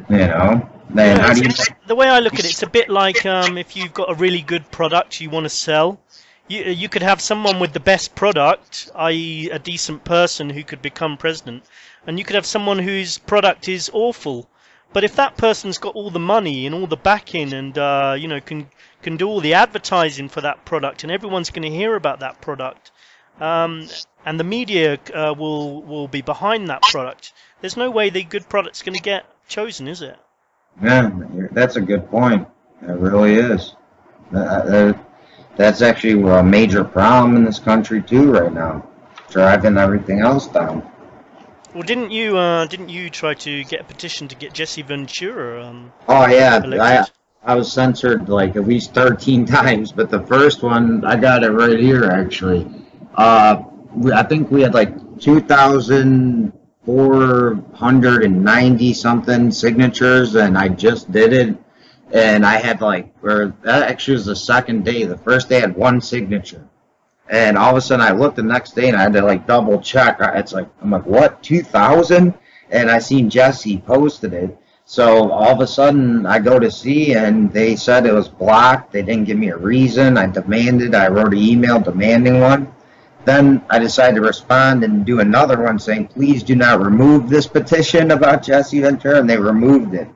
you know. Then how do you? The way I look at it, it's a bit like if you've got a really good product you want to sell. You could have someone with the best product, i.e. a decent person who could become president, and you could have someone whose product is awful. But if that person's got all the money and all the backing and you know, can do all the advertising for that product, and everyone's going to hear about that product, and the media will be behind that product, there's no way the good product's going to get chosen, is it? Yeah, that's a good point. It really is. That's actually a major problem in this country too right now, driving everything else down. Well, didn't you try to get a petition to get Jesse Ventura? Oh yeah, I was censored like at least 13 times, but the first one I got it right here actually. I think we had like 2,000 490 something signatures, and I just did it. And I had that actually was the second day. The first day I had one signature. And all of a sudden I looked the next day and I had to double check. I'm like, what, 2,000? And I seen Jesse posted it. So all of a sudden I go to see, and they said it was blocked. They didn't give me a reason. I wrote an email demanding one. Then I decided to respond and do another one saying, please do not remove this petition about Jesse Ventura. And they removed it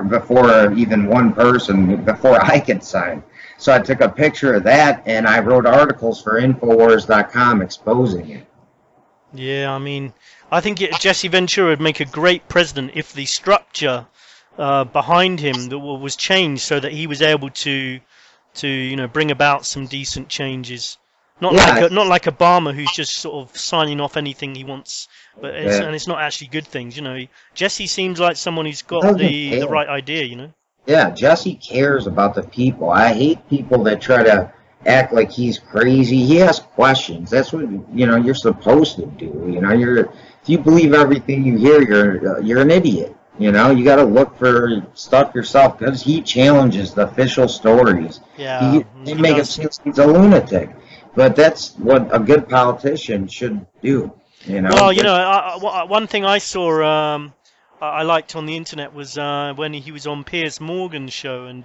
before even one person, before I could sign. So I took a picture of that, and I wrote articles for Infowars.com exposing it. Yeah, I mean, I think Jesse Ventura would make a great president if the structure behind him was changed so that he was able to bring about some decent changes. Not like Obama, who's just sort of signing off anything he wants, and it's not actually good things. Jesse seems like someone who's got the right idea. Yeah, Jesse cares about the people. I hate people that try to act like he's crazy. He asks questions. That's what you're supposed to do. If you believe everything you hear, you're an idiot. You got to look for stuff yourself, because he challenges the official stories. Yeah, they make it seem like he's a lunatic, but that's what a good politician should do. Well, one thing I saw I liked on the internet was when he was on Piers Morgan's show, and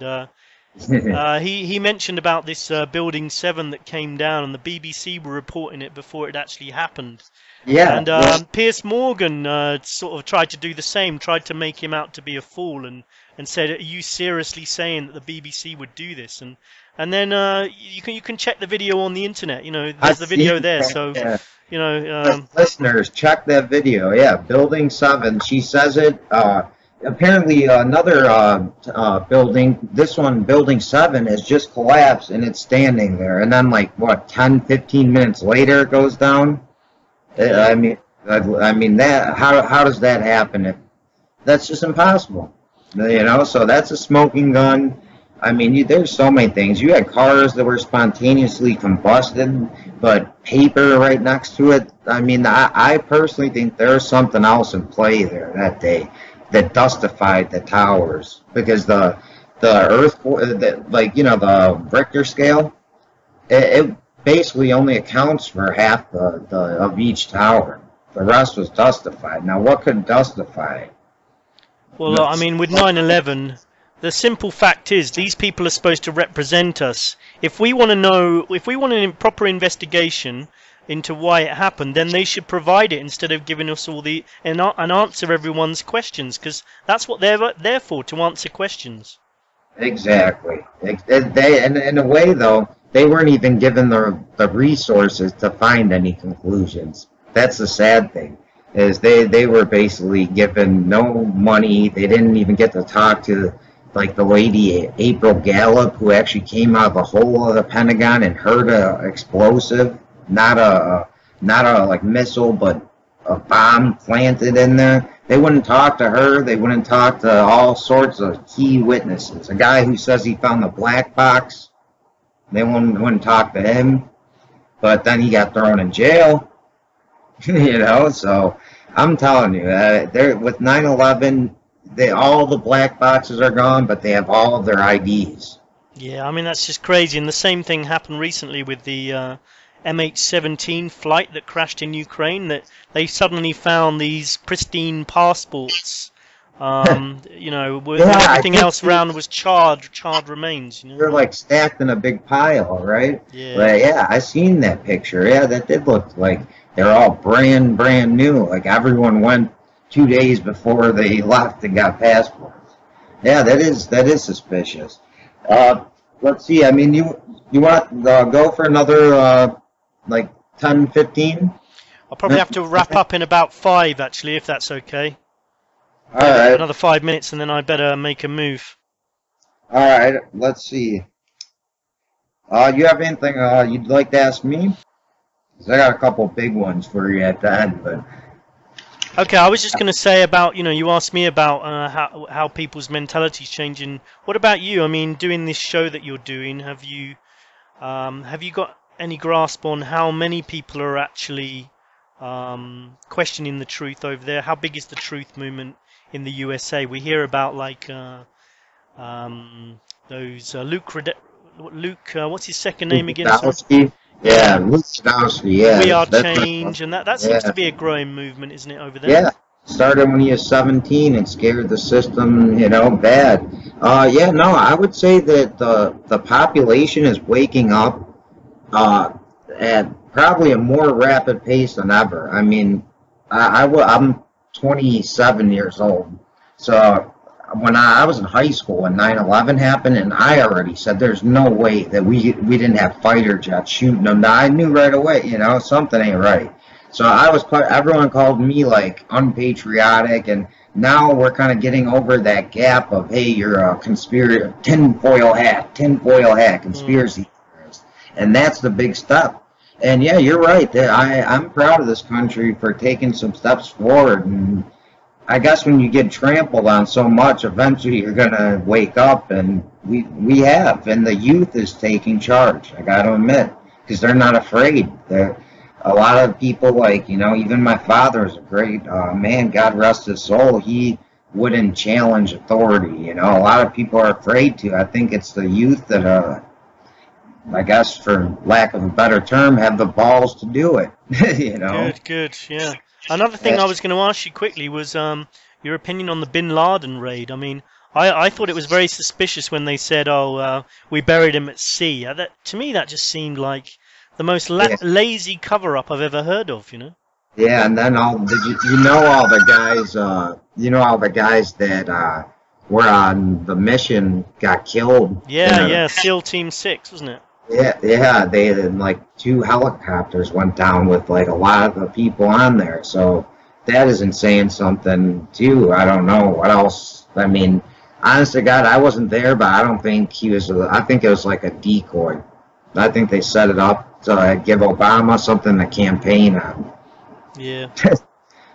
he mentioned about this Building 7 that came down, and the BBC were reporting it before it actually happened. Yeah. And Piers Morgan sort of tried to do the same, tried to make him out to be a fool, and said, "Are you seriously saying that the BBC would do this?" And then you can check the video on the internet. There's the video there. So listeners, check that video. Yeah, Building 7. She says it. Apparently, another building. This one, Building 7, has just collapsed, and it's standing there. And then, 10, 15 minutes later, it goes down. I mean that. How does that happen? That's just impossible. So that's a smoking gun. I mean, there's so many things. You had cars that were spontaneously combusted, but paper right next to it. I mean, I personally think there's something else in play there that day that dustified the towers, because the earthquake, the Richter scale, it basically only accounts for half of each tower. The rest was dustified. Now, what could dustify? Well, I mean, with 9/11, the simple fact is these people are supposed to represent us. If we want a proper investigation into why it happened, then they should provide it instead of giving us and answer everyone's questions, because that's what they're there for, to answer questions. Exactly. And in a way, though, they weren't even given the resources to find any conclusions. That's the sad thing, is they were basically given no money. They didn't even get to talk to the lady April Gallup, who actually came out of the hole of the Pentagon and heard a explosive, not a missile, but a bomb planted in there. They wouldn't talk to her. They wouldn't talk to all sorts of key witnesses. A guy who says he found the black box, they wouldn't talk to him. But then he got thrown in jail. So I'm telling you, with 9/11, all the black boxes are gone, but they have all of their IDs. Yeah, I mean, that's just crazy. And the same thing happened recently with the MH17 flight that crashed in Ukraine, that they suddenly found these pristine passports, with everything else around was charred remains. They're stacked in a big pile, right? Yeah. But yeah, I seen that picture. Yeah, that did look like they're all brand new. Like everyone went 2 days before they left and got passports. Yeah, that is suspicious. Let's see. I mean, you want to go for another 10, 15? I'll probably have to wrap up in about 5, actually, if that's okay. All right. Another 5 minutes, and then I better make a move. All right. Let's see. You have anything you'd like to ask me? 'Cause I got a couple big ones for you at the end, but. Okay, I was just going to say about, you asked me about how people's mentality's changing. What about you? I mean, doing this show that you're doing, have you got any grasp on how many people are actually questioning the truth over there. How big is the truth movement in the USA? We hear about like those Luke, what's his second name again? Yeah, Luke Sadowski, yeah. We Are Change, and that seems to be a growing movement, isn't it, over there? Yeah, started when he was 17 and scared the system, bad. Yeah, no, I would say that the population is waking up at probably a more rapid pace than ever. I mean, I'm 27 years old, so when I was in high school when 9/11 happened, and I already said there's no way that we didn't have fighter jets shooting them. I knew right away, something ain't right. So everyone called me like unpatriotic, and now we're kind of getting over that gap of, hey, you're a tinfoil hat, conspiracy theorist, and that's the big step. And yeah, you're right. I'm proud of this country for taking some steps forward. And I guess when you get trampled on so much, eventually you're gonna wake up, and we have, and the youth is taking charge. I gotta admit, because they're not afraid. A lot of people, like, even my father is a great man, God rest his soul. He wouldn't challenge authority. A lot of people are afraid to. I think it's the youth that, I guess, for lack of a better term, have the balls to do it. Good, yeah. Another thing I was going to ask you quickly was your opinion on the Bin Laden raid. I mean, I thought it was very suspicious when they said, we buried him at sea. To me, that just seemed like the most lazy cover-up I've ever heard of, Yeah, and then all the guys that were on the mission got killed. Yeah, SEAL Team 6, wasn't it? Yeah, they had like 2 helicopters went down with like a lot of the people on there. So that isn't saying something too. I don't know what else. I mean, honest to God, I wasn't there, but I don't think he was. I think it was like a decoy. I think they set it up to give Obama something to campaign on. Yeah.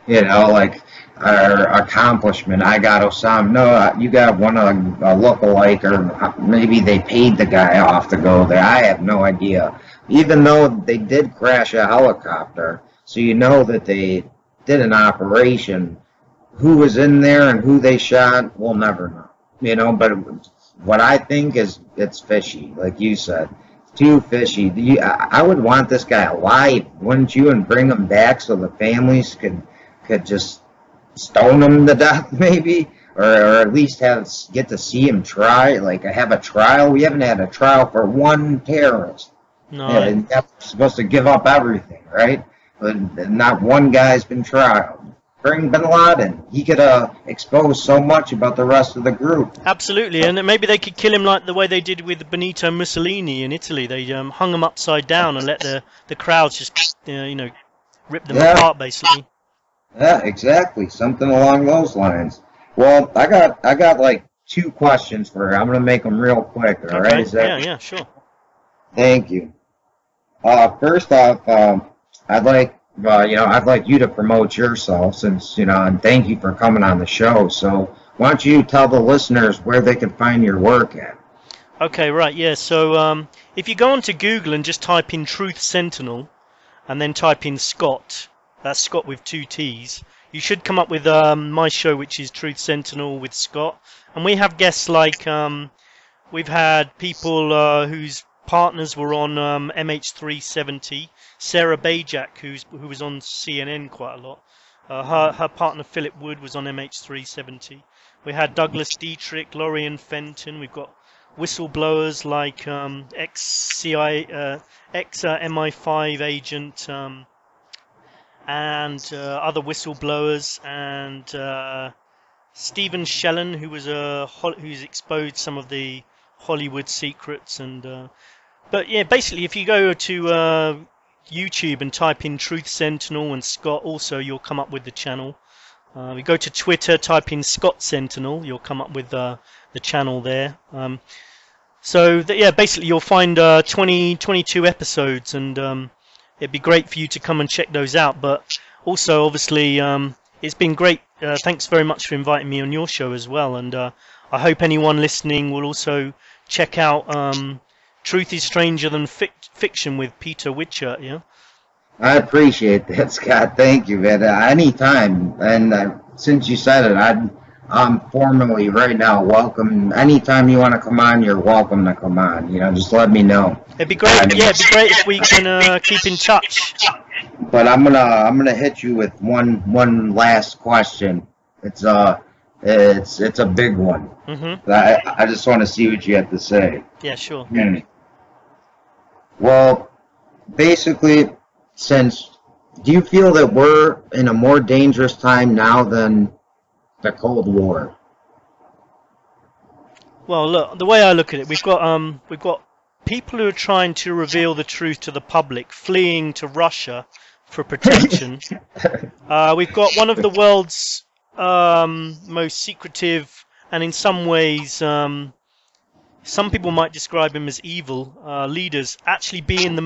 Like our accomplishment. I got Osama. No, you got one a lookalike, or maybe they paid the guy off to go there. I have no idea. Even though they did crash a helicopter, so that they did an operation. Who was in there and who they shot, we'll never know. But what I think is it's fishy, like you said. Too fishy. I would want this guy alive, wouldn't you? And bring him back so the families could just stone him to death, maybe, or at least get to see him try, like have a trial. We haven't had a trial for one terrorist. No. Yeah, they're supposed to give up everything, right? But not one guy's been tried. Bring Bin Laden. He could expose so much about the rest of the group. Absolutely, and maybe they could kill him like the way they did with Benito Mussolini in Italy. They hung him upside down and let the crowds just rip them apart, basically. Yeah, exactly. Something along those lines. Well, I got like 2 questions for you. I'm gonna make them real quick. All right? Is that... Yeah, sure. Thank you. First off, I'd like you to promote yourself, since and thank you for coming on the show. So why don't you tell the listeners where they can find your work at? Okay, right, yeah. So if you go onto Google and just type in Truth Sentinel, and then type in Scott. That's Scott with 2 T's. You should come up with my show, which is Truth Sentinel with Scott. And we have guests like, we've had people whose partners were on MH370. Sarah Bajak, who was on CNN quite a lot. Her partner Philip Wood was on MH370. We had Douglas Dietrich, Lorian Fenton. We've got whistleblowers like ex-MI5 agent... and other whistleblowers, and Stephen Shellen, who's exposed some of the Hollywood secrets, and but yeah, basically, if you go to YouTube and type in Truth Sentinel and Scott, also you'll come up with the channel. You go to Twitter, type in Scott Sentinel, you'll come up with the channel there. Basically, you'll find 22 episodes, and it'd be great for you to come and check those out. But also, obviously, it's been great. Thanks very much for inviting me on your show as well. And I hope anyone listening will also check out Truth is Stranger Than Fiction with Peter Wichert. Yeah. I appreciate that, Scott. Thank you, man. Anytime. And since you said it, I'm formally right now welcome. Anytime you want to come on, you're welcome to come on. Just let me know. It'd be great. Yeah, it'd be great if we can keep in touch. But I'm gonna hit you with one last question. It's a big one. Mm-hmm. I just want to see what you have to say. Yeah, sure. Well, basically, do you feel that we're in a more dangerous time now than the Cold War? Well, look, the way I look at it, we've got people who are trying to reveal the truth to the public, fleeing to Russia for protection. We've got one of the world's most secretive, and in some ways, some people might describe him as evil leaders, actually being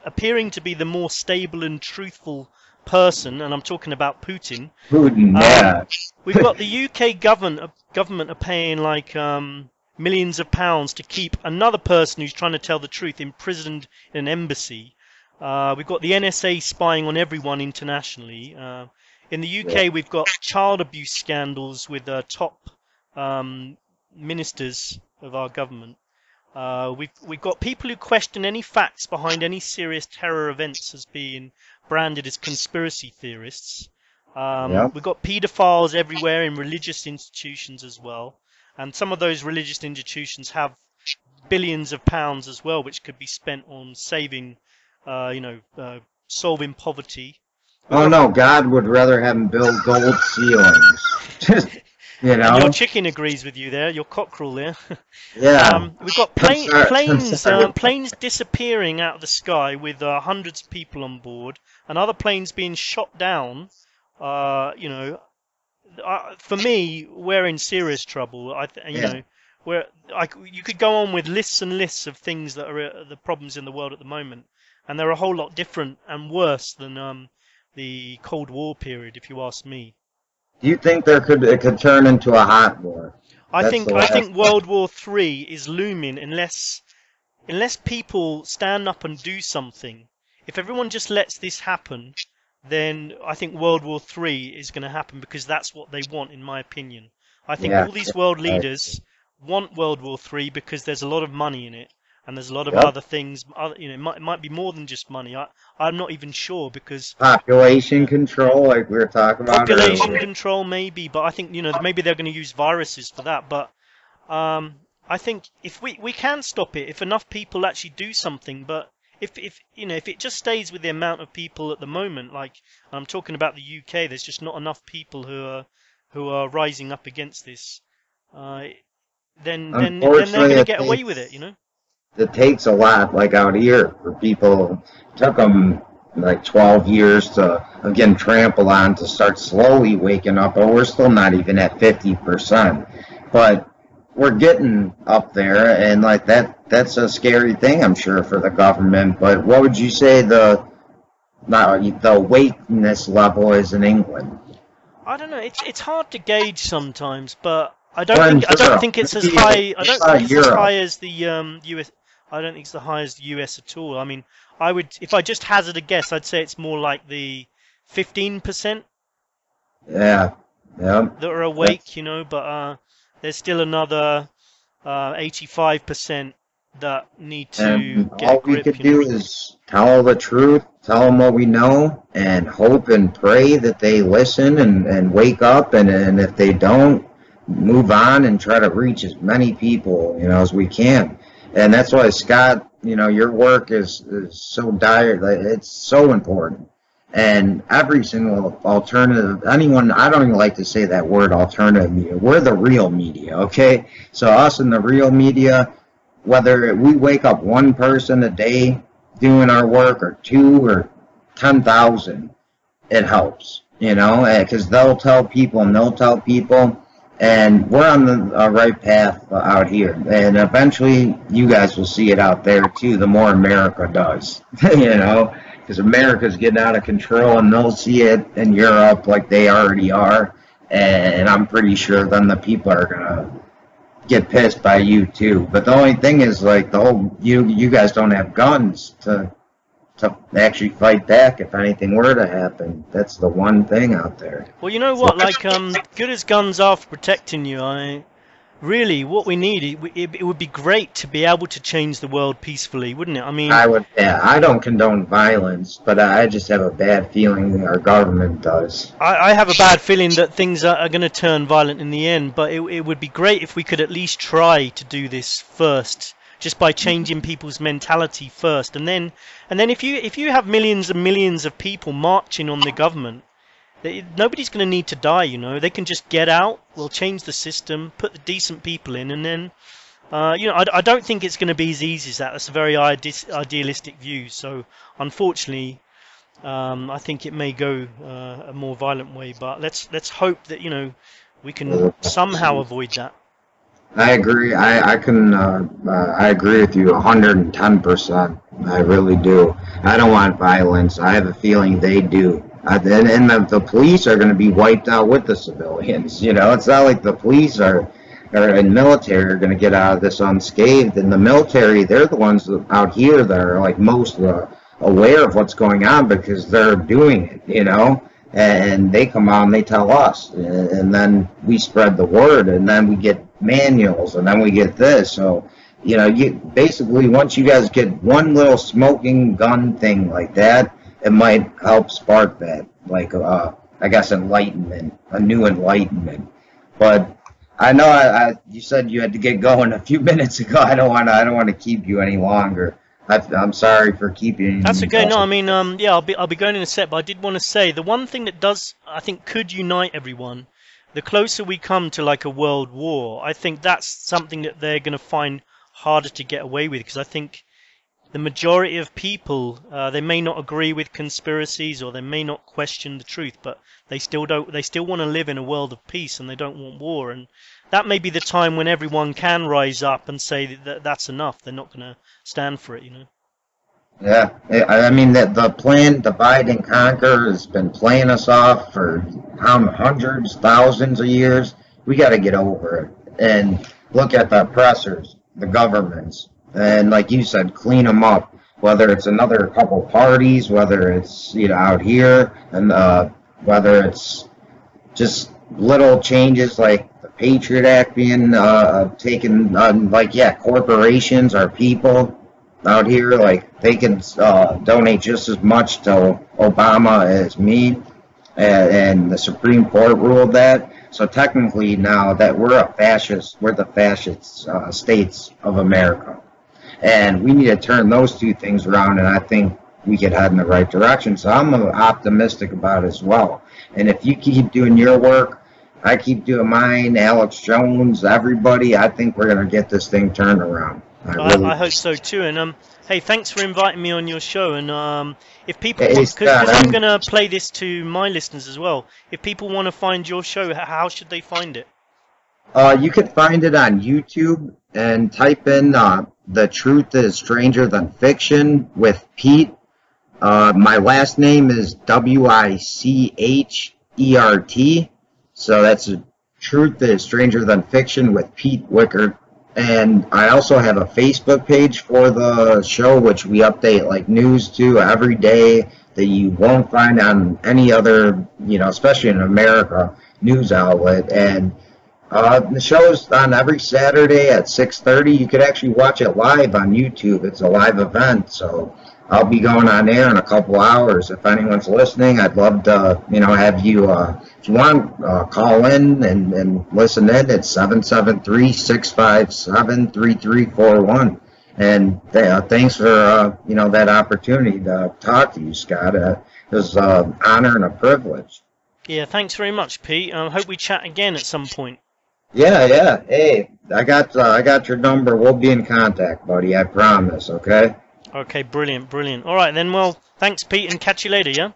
appearing to be the more stable and truthful person, and I'm talking about Putin. Yeah. We've got the UK government are paying like millions of pounds to keep another person who's trying to tell the truth imprisoned in an embassy. We've got the NSA spying on everyone internationally. In the UK, we've got child abuse scandals with top ministers of our government. We've got people who question any facts behind any serious terror events as being branded as conspiracy theorists. We've got paedophiles everywhere in religious institutions as well, and some of those religious institutions have billions of pounds as well, which could be spent on saving, solving poverty. No, God would rather have them build gold ceilings. And your chicken agrees with you there, your cockerel there. Yeah. We've got planes disappearing out of the sky with hundreds of people on board, and other planes being shot down. For me, we're in serious trouble. You could go on with lists and lists of things that are the problems in the world at the moment, and they're a whole lot different and worse than the Cold War period, if you ask me. Do you think it could turn into a hot war? I think World War III is looming unless people stand up and do something. If everyone just lets this happen, then I think World War III is going to happen, because that's what they want, in my opinion. I think all these world leaders want World War III because there's a lot of money in it, and there's a lot of other things. It might be more than just money. I'm not even sure, because population control, like we were talking about. Population control, maybe, but I think maybe they're going to use viruses for that. But I think if we can stop it, if enough people actually do something. But if it just stays with the amount of people at the moment, like I'm talking about the UK, there's just not enough people who are rising up against this. Then they're going to get away with it, It takes a lot, like out here, for people. It took them like 12 years to, again, trample on to start slowly waking up, but we're still not even at 50%. But we're getting up there, and like that's a scary thing, I'm sure, for the government. But what would you say the awakeness level is in England? I don't know. It's hard to gauge sometimes, but I don't think it's as high. I don't think it's as high as the US. I don't think it's the highest US at all. I mean, if I just hazard a guess, I'd say it's more like the 15%. Yeah. That are awake, but there's still another 85% that need to get all we could do is tell the truth, tell them what we know, and hope and pray that they listen and wake up, and if they don't, move on and try to reach as many people as we can. And that's why, Scott, your work is so dire. It's so important. And every single alternative, I don't even like to say that word, alternative media. We're the real media, okay? So us in the real media, whether we wake up one person a day doing our work, or 2 or 10,000, it helps, because they'll tell people and they'll tell people. And we're on the right path out here. And eventually, you guys will see it out there, too, the more America does. Because America's getting out of control, and they'll see it in Europe like they already are. And I'm pretty sure then the people are going to get pissed by you, too. But the only thing is, like, you guys don't have guns to to actually fight back if anything were to happen. That's the one thing out there. Well, you know what? Like, good as guns are for protecting you, really, what we need, it would be great to be able to change the world peacefully, wouldn't it? I mean, I don't condone violence, but I just have a bad feeling our government does. I have a bad feeling that things are going to turn violent in the end, but it would be great if we could at least try to do this first, just by changing people's mentality first, and then if you have millions and millions of people marching on the government, nobody's going to need to die, you know. They can just get out, we'll change the system, put the decent people in, and then, you know, I don't think it's going to be as easy as that. That's a very idealistic view. So, unfortunately, I think it may go a more violent way. But let's hope that, you know, we can somehow avoid that. I agree. I agree with you 110%. I really do. I don't want violence. I have a feeling they do. And the police are going to be wiped out with the civilians. You know, it's not like the police and military are going to get out of this unscathed. And the military, they're the ones out here that are like most aware of what's going on because they're doing it, you know. And they come out and they tell us. And then we spread the word. And then we get manuals. And then we get this. So, you know, basically once you guys get one little smoking gun thing like that, it might help spark that, like, I guess, enlightenment, a new enlightenment. But I know you said you had to get going a few minutes ago. I don't want to keep you any longer. I'm sorry for keeping you. That's okay. No, I mean, yeah, I'll be going in a sec. But I did want to say the one thing that I think could unite everyone. The closer we come to like a world war, I think that's something that they're going to find harder to get away with, because I think the majority of people, they may not agree with conspiracies or they may not question the truth, but they still want to live in a world of peace and they don't want war. And that may be the time when everyone can rise up and say that that's enough. They're not going to stand for it, you know. Yeah, I mean that the plan divide and conquer has been playing us off for hundreds, thousands of years. We got to get over it and look at the oppressors, the governments. And like you said, clean them up, whether it's another couple parties, whether it's, you know, out here, and whether it's just little changes like the Patriot Act being taken, like, yeah, corporations are people out here, like, they can donate just as much to Obama as me, and the Supreme Court ruled that. So technically now that we're the fascist states of America. And we need to turn those two things around, and I think we could head in the right direction. So I'm optimistic about it as well. And if you keep doing your work, I keep doing mine, Alex Jones, everybody, I think we're going to get this thing turned around. I hope so too. And hey, thanks for inviting me on your show. And if people want, because I'm going to play this to my listeners as well, if people want to find your show, how should they find it? You can find it on YouTube and type in The Truth is Stranger Than Fiction with Pete. My last name is Wichert. So that's Truth is Stranger Than Fiction with Pete Wichert. And I also have a Facebook page for the show, which we update like news to every day that you won't find on any other, you know, especially in America, news outlet. And the show's on every Saturday at 6:30. You could actually watch it live on YouTube. It's a live event, so I'll be going on air in a couple hours. If anyone's listening, I'd love to, you know, have you, if you want, call in and listen in. It's 773-657-3341. And thanks for, you know, that opportunity to talk to you, Scott. It was an honor and a privilege. Yeah, thanks very much, Pete. I hope we chat again at some point. Yeah. Hey, I got your number. We'll be in contact, buddy. I promise. Okay. Okay. Brilliant. All right then. Well, thanks, Pete, and catch you later. Yeah.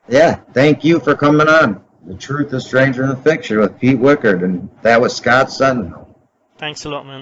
Yeah. Thank you for coming on. The Truth is Stranger Than Fiction with Pete Wichert, and that was Scott Sentinel. Thanks a lot, man.